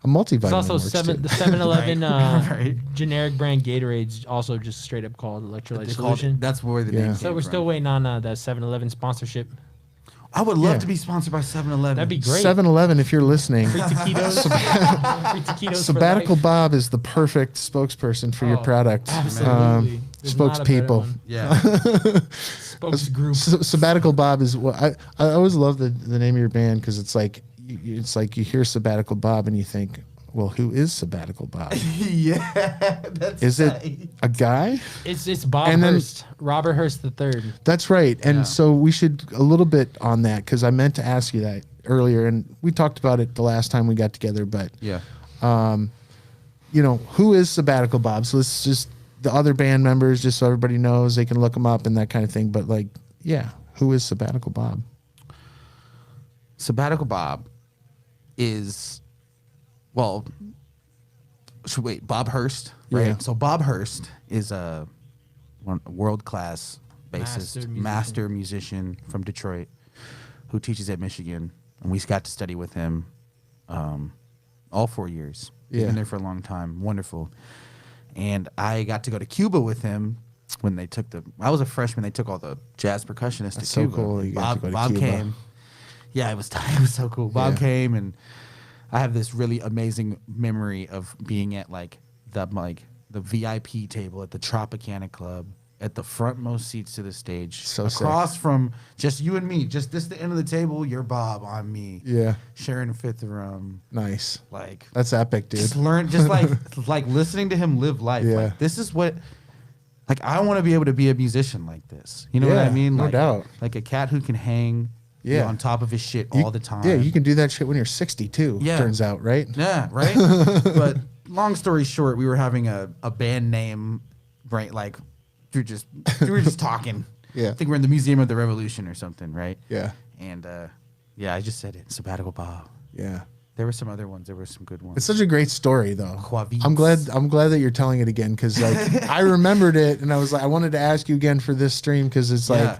A: A multivitamin.
C: It's also
A: works too.
C: the 7-Eleven
B: Right.
C: generic brand Gatorade's also just straight up called electrolyte
B: They called
C: solution.
B: it, that's where the
A: Yeah.
B: name
C: So
B: came
C: we're
B: from.
C: still waiting on that 7-Eleven sponsorship.
B: I would love
A: Yeah.
B: to be sponsored by 7-Eleven.
C: That'd be great.
A: 7-Eleven, if you're listening.
C: Free taquitos. Free taquitos for
A: Sabbatical
C: life.
A: Bob is the perfect spokesperson for your
C: Oh,
A: product.
C: Absolutely. There's not a better
A: spokespeople.
C: one.
B: Yeah.
C: Spokes group.
A: Sabbatical Bob is what I always love the name of your band, because it's like you hear Sabbatical Bob and you think, well, who is Sabbatical Bob?
B: Yeah. That's
A: Is it
B: tight.
A: a guy?
C: It's Bob
A: And then-
C: Hurst, Robert Hurst III.
A: That's right. And
B: Yeah.
A: so we should a little bit on that, because I meant to ask you that earlier, and we talked about it the last time we got together. But
B: Yeah.
A: who is Sabbatical Bob? So let's just the other band members, just so everybody knows, they can look them up and that kind of thing. But like, yeah, who is Sabbatical Bob?
B: Sabbatical Bob is, well, wait, Bob Hurst, right?
A: Yeah.
B: So Bob Hurst is a world-class bassist, master musician from Detroit who teaches at Michigan. And we got to study with him all 4 years. He's
A: Yeah.
B: been there for a long time. Wonderful. And I got to go to Cuba with him when they took I was a freshman. They took all the jazz percussionists
A: That's
B: to
A: so
B: Cuba.
A: cool you got to go to
B: Bob
A: Cuba.
B: came. Yeah, it was tight. It was so cool. Bob
A: Yeah.
B: came, and I have this really amazing memory of being at the VIP table at the Tropicana Club, at the frontmost seats to the stage,
A: So sick.
B: across from just you and me, just this the end of the table. You're Bob, I'm me.
A: Yeah.
B: Sharing a fifth room,
A: Nice.
B: like
A: That's epic, dude.
B: just like listening to him live life.
A: Yeah.
B: Like, this is what. Like, I want to be able to be a musician like this. You know what
A: Yeah,
B: I mean?
A: no
B: Like,
A: doubt.
B: Like a cat who can hang be
A: Yeah.
B: on top of his shit
A: You-
B: all the time.
A: Yeah, you can do that shit when you're 62.
B: Yeah.
A: Turns out, right?
B: Yeah, right? But long story short, we were having a band name, right? Like, we were just talking.
A: Yeah.
B: I think we're in the Museum of the Revolution or something, right?
A: Yeah.
B: And yeah, I just said it. Sabbatical Bob.
A: Yeah.
B: There were some other ones. There were some good ones.
A: It's such a great story, though.
B: Quavits.
A: I'm glad that you're telling it again because like I remembered it and I was like, I wanted to ask you again for this stream because it's like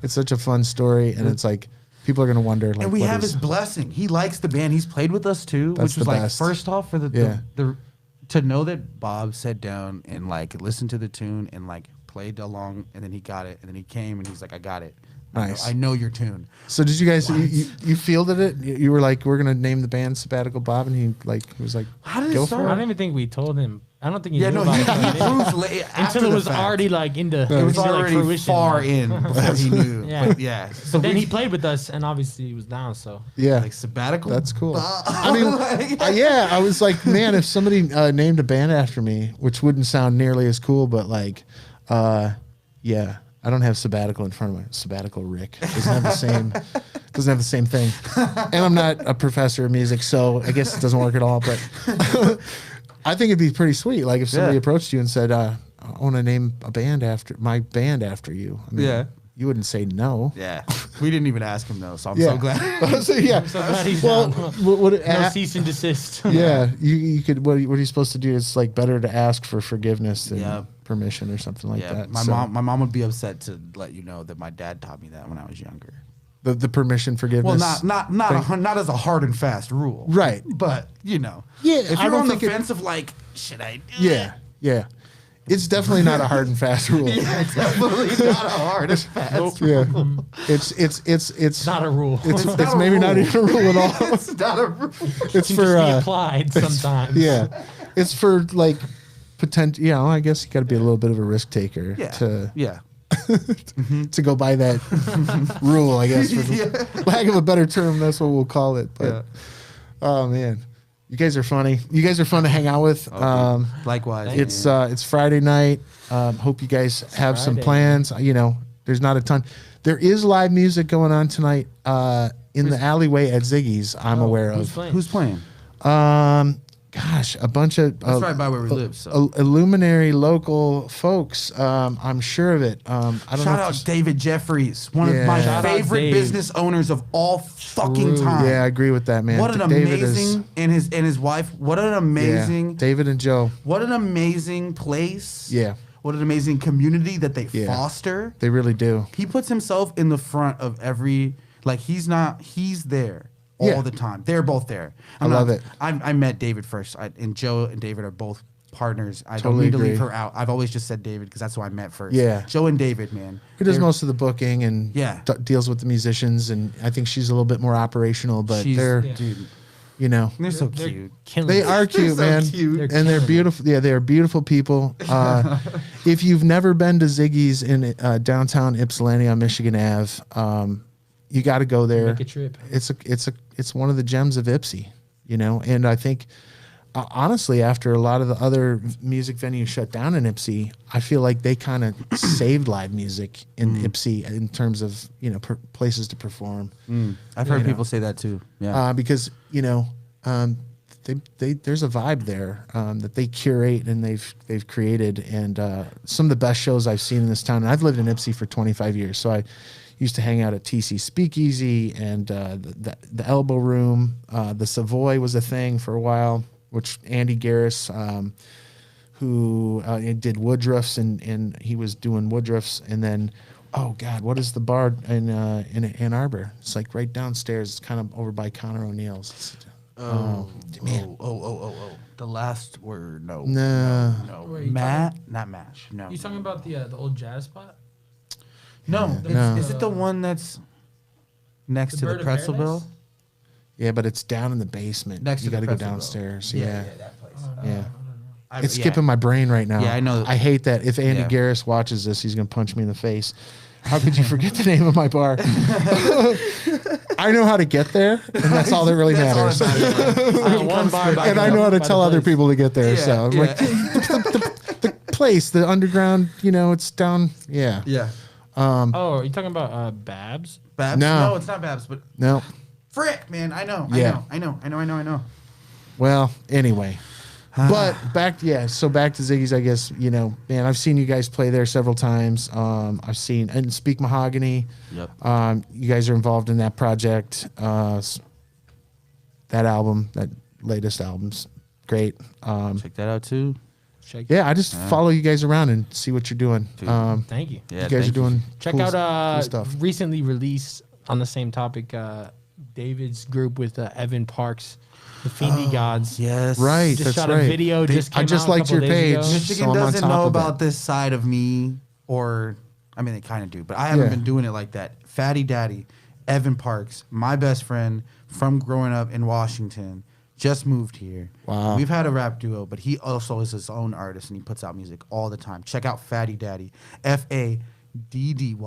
A: it's such a fun story and it's like people are gonna wonder. Like,
B: And we
A: what
B: have
A: is-
B: his blessing. He likes the band. He's played with us too,
A: That's
B: which was
A: the
B: like
A: best.
B: first off for
A: Yeah.
B: the to know that Bob sat down and like listened to the tune and like played along and then he got it and then he came and he's like, I got it.
A: Nice.
B: I know your tune.
A: So did you guys you fielded it? You were like, we're gonna name the band Sabbatical Bob, and he was like,
B: How did it
A: go
B: start?
A: for
C: I
A: it.
C: don't even think we told him. I don't think he
B: Yeah,
C: knew
B: no,
C: about
B: he
C: it
B: proves late after
C: until it
B: the
C: was
B: fact.
C: already like into.
B: It was
C: into, like,
B: already
C: fruition,
B: far
C: like.
B: in before he knew.
C: Yeah.
B: But yeah. So
C: Then
B: we-
C: he played with us, and obviously he was down. So
A: Yeah,
B: like Sabbatical.
A: that's cool.
B: Bob.
A: I mean, yeah, I was like, man, if somebody named a band after me, which wouldn't sound nearly as cool, but like, yeah, I don't have Sabbatical in front of me. Sabbatical Rick doesn't have the same thing, and I'm not a professor of music, so I guess it doesn't work at all. But I think it'd be pretty sweet, like if somebody
B: Yeah.
A: approached you and said, I want to name my band after you. I mean,
B: Yeah.
A: you wouldn't say no.
B: Yeah. We didn't even ask him though, so I'm
A: Yeah.
B: so glad.
A: So, yeah.
C: so glad he's
A: Well,
C: down.
A: what,
C: No cease and desist.
A: yeah, you could. What are you supposed to do? It's like better to ask for forgiveness than
B: Yeah.
A: permission or something like
B: Yeah.
A: that.
B: My
A: So,
B: mom would be upset to let you know that my dad taught me that when I was younger.
A: the permission forgiveness.
B: Well, not as a hard and fast rule.
A: Right.
B: But, you know.
A: Yeah,
B: If
A: I
B: you're
A: don't
B: on the
A: think it-
B: fence of like, should I do
A: Yeah, yeah. It's definitely not a hard and fast rule.
B: it? Yeah, definitely not a hard and fast.
A: Yeah. It's
C: Not a rule.
A: It's
B: not a
A: maybe not
B: rule.
A: even a rule at all.
B: It's not a rule.
A: It's
C: Can
A: for
C: just be applied sometimes.
A: yeah. It's for like potential. You know, I guess you got to be a little bit of a risk taker
B: Yeah.
A: to
B: Yeah.
A: to go by that rule. I guess for lack of a better term, that's what we'll call it. But oh man, you guys are funny. You guys are fun to hang out with.
B: Likewise.
A: It's Friday night. Hope you guys have some
C: Friday.
A: plans. You know, there's not a ton. There is live music going on tonight in the alleyway at Ziggy's. I'm aware
C: Who's
A: of.
C: playing?
B: Who's playing?
A: Gosh, a bunch of
B: That's right by where we live. So
A: illuminary local folks. I'm sure of it. I don't
B: shout
A: know.
B: out David Jeffries, one
A: Yeah.
B: of my
A: Shout
C: out
B: favorite
C: Dave.
B: business owners of all fucking
C: True.
B: time.
A: Yeah, I agree with that, man.
B: What an
A: David
B: amazing and his wife. What an amazing
A: David and Joe.
B: What an amazing place.
A: Yeah.
B: What an amazing community that they
A: Yeah.
B: foster.
A: They really do.
B: He puts himself in the front of every he's there all
A: Yeah.
B: the time. They're both there.
A: I love it.
B: I met David first, and Joe and David are both partners. I
A: Totally
B: don't need to
A: agree.
B: leave her out. I've always just said David because that's who I met first.
A: Yeah.
B: Joe and David, man.
A: He does
B: They're-
A: most of the booking and
B: Yeah.
A: deals with the musicians, and I think she's a little bit more operational. But
B: she's-
A: they're,
B: dude.
A: you know,
B: They're so
C: They're
B: cute.
C: killing
A: they
C: it.
A: are cute,
B: so
A: man,
B: cute.
C: They're
A: and they're
C: killing
A: beautiful. Yeah, they're beautiful people. If you've never been to Ziggy's in downtown Ypsilanti on Michigan Ave, you got to go there.
C: Make a trip.
A: It's one of the gems of Ypsi, you know. And I think, honestly, after a lot of the other music venues shut down in Ypsi, I feel like they kind of saved live music in Ypsi in terms of places to perform.
B: I've heard people say that too. Yeah.
A: Because there's a vibe there that they curate and they've created, and some of the best shows I've seen in this town. And I've lived in Ypsi for 25 years, so I used to hang out at TC Speakeasy and the Elbow Room. The Savoy was a thing for a while, which Andy Garris, who did Woodruff's, and he was doing Woodruff's, and then. Oh God! What is the bar in Ann Arbor? It's like right downstairs. It's kind of over by Connor O'Neill's. Man.
B: Oh. The last word. No.
A: No.
C: Where are you
B: Not Mash. No.
C: You talking about the old jazz spot?
B: No.
A: No.
B: Is it the one that's next
C: The
B: to
C: Bird
B: the
C: of
B: pretzel
C: Paradise?
B: bill?
A: Yeah, but it's down in the basement.
B: Next
A: you
B: to the
A: got to go
B: pretzel bill.
A: downstairs. Yeah.
B: that place.
A: Yeah.
B: I-
A: It's
B: yeah.
A: skipping my brain right now.
B: Yeah, I know.
A: I hate that. If Andy
B: Yeah.
A: Garris watches this, he's gonna punch me in the face. How could you forget the name of my bar? I know how to get there, and that's all that really
B: That's all
A: matters.
B: that matters.
C: I know one bar by
A: And
C: the-
A: I know how to
C: by the
A: tell other
C: place.
A: people to get there.
B: Yeah,
A: So I'm
B: yeah.
A: like, the place, the underground, it's down. Yeah.
B: Yeah.
C: Oh, are you talking about Babs?
B: Babs?
A: No.
B: No, it's not Babs, but
A: No.
B: frick, man. I know.
A: Yeah.
B: I know.
A: Well, anyway, But back to Ziggy's, I guess, man, I've seen you guys play there several times. I've seen, and Speak Mahogany.
B: Yep.
A: You guys are involved in that project. That album, that latest album's great.
B: Check that out too.
A: Yeah, I just follow you guys around and see what you're doing.
C: Thank you.
B: Yeah,
A: you guys are doing
C: Check
A: cool,
C: out
A: cool stuff.
C: recently released on the same topic, David's group with Evan Parks, the Fiendy Gods.
B: Yes.
A: Right,
C: Just
A: that's
C: shot
A: right.
C: a video.
A: I just liked your page.
B: Michigan
A: So I'm on
B: doesn't
A: top
B: know
A: of it.
B: about this side of me, or I mean, they kind of do, but I haven't
A: Yeah.
B: been doing it like that. Fatty Daddy, Evan Parks, my best friend from growing up in Washington, just moved here.
A: Wow.
B: We've had a rap duo, but he also is his own artist and he puts out music all the time. Check out Fatty Daddy, FADDYDATTY.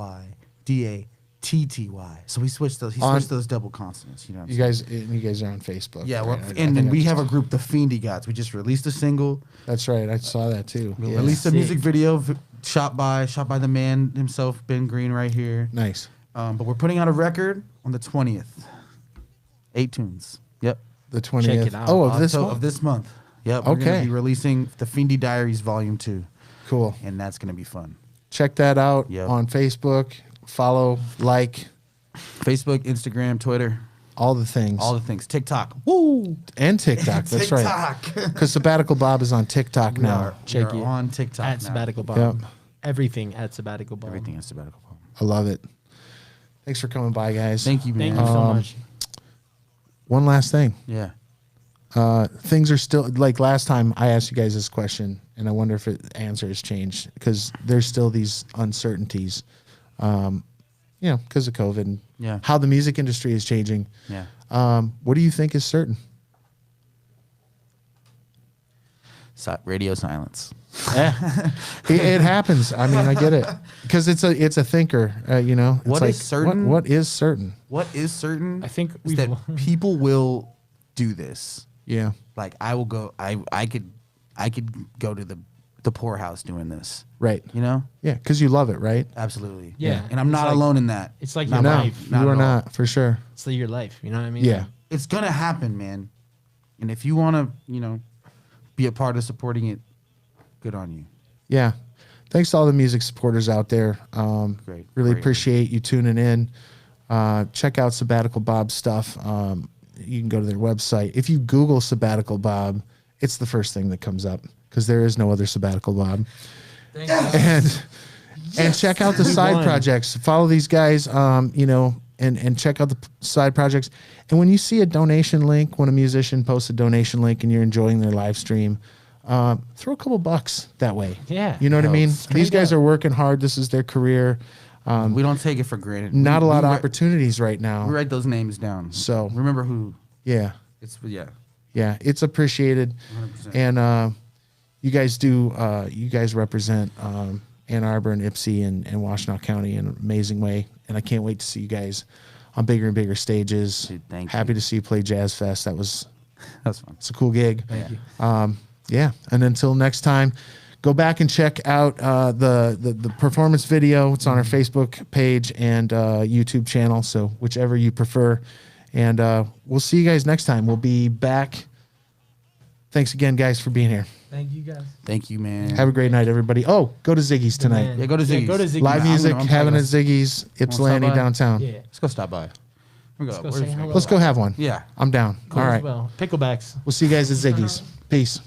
B: So he switched those double consonants. You know what I'm saying?
A: You guys are on Facebook.
B: Yeah,
A: right?
B: well,
A: I
B: and
A: think
B: then
A: I
B: we
A: just-
B: have a group, the Fiendy Gods. We just released a single.
A: That's right. I saw that too.
B: We
A: Yeah.
B: released a
C: Sick.
B: music video shot by the man himself, Ben Green, right here.
A: Nice.
B: But we're putting out a record on the 20th. 8 tunes. Yep.
A: The 20th.
C: it out.
A: Oh, of this
B: October-
A: month?
B: of this month. Yep. We're
A: Okay.
B: gonna be releasing the Fiendy Diaries Volume 2,
A: Cool.
B: and that's gonna be fun.
A: Check that out
B: Yep.
A: on Facebook. Follow, like,
B: Facebook, Instagram, Twitter,
A: all the things.
B: all the things. TikTok. Woo!
A: And TikTok. That's right.
B: TikTok.
A: Because Sabbatical Bob is on TikTok
B: We
A: now.
B: are
C: Check it.
B: on TikTok
C: At
B: now.
C: Sabbatical Bob.
A: Yep.
C: Everything at Sabbatical Bob.
B: Everything is Sabbatical Bob.
A: I love it. Thanks for coming by, guys.
B: Thank you, man.
C: Thank you so much.
A: One last thing.
B: Yeah.
A: Things are still like last time I asked you guys this question, and I wonder if the answer has changed because there's still these uncertainties, because of COVID and
B: Yeah.
A: how the music industry is changing.
B: Yeah.
A: What do you think is certain?
B: Radio silence.
A: It happens. I mean, I get it because it's a thinker. It's
B: What
A: like,
B: is certain?
A: What is certain?
B: What is certain?
C: I think
B: is that people will do this.
A: Yeah.
B: Like I will go. I could go to the poorhouse doing this.
A: Right.
B: You know.
A: Yeah, because you love it, right?
B: Absolutely.
C: Yeah.
B: And I'm
C: It's
B: not
C: like-
B: alone in that.
C: it's like
B: Not
C: your
B: at all.
C: life.
B: Not
A: You
B: at
A: are
B: all.
A: not for sure.
C: It's like your life. You know what I mean?
A: Yeah.
B: It's gonna happen, man. And if you want to, be a part of supporting it, good on you.
A: Yeah. Thanks to all the music supporters out there.
B: Great.
A: Really
B: Great.
A: appreciate you tuning in. Check out Sabbatical Bob stuff. You can go to their website. If you Google Sabbatical Bob, it's the first thing that comes up because there is no other Sabbatical Bob. And check out the side
C: won.
A: projects. Follow these guys, and check out the side projects. And when you see a donation link, when a musician posts a donation link and you're enjoying their live stream, throw a couple bucks that way.
C: Yeah.
A: You know what I mean?
C: Straight
A: These guys
C: up.
A: are working hard. This is their career.
B: We don't take it for granted.
A: Not a lot of
B: we
A: opportunities right
B: We
A: now.
B: write those names down.
A: So-
B: remember who.
A: Yeah.
B: Yeah.
A: It's appreciated.
B: 100%.
A: And you guys represent Ann Arbor and Ypsi and Washtenaw County in an amazing way. And I can't wait to see you guys on bigger and bigger stages.
B: Dude, thank
A: Happy
B: you.
A: to see you play Jazz Fest.
B: That's fun.
A: It's a cool gig.
C: Thank you.
A: Yeah. And until next time, go back and check out the performance video. It's on our Facebook page and YouTube channel. So whichever you prefer. And we'll see you guys next time. We'll be back. Thanks again, guys, for being here.
C: Thank you guys.
B: Thank you, man.
A: Have a great night, everybody. Oh, go to Ziggy's tonight.
C: Man.
B: Yeah, go to Ziggy's.
C: Go to Ziggy's.
A: Live
B: I'm
A: music,
B: gonna- I'm
A: having at
B: probably
A: Ziggy's,
B: Wanna stop
A: Ypsilanti
B: by?
A: downtown.
C: Yeah.
B: Let's go stop by.
C: Let's go say hello.
A: Let's go have one.
B: Yeah.
A: I'm down.
C: Cool
A: All
C: as
A: right.
C: well. Picklebacks.
A: We'll see you guys at Ziggy's. Peace.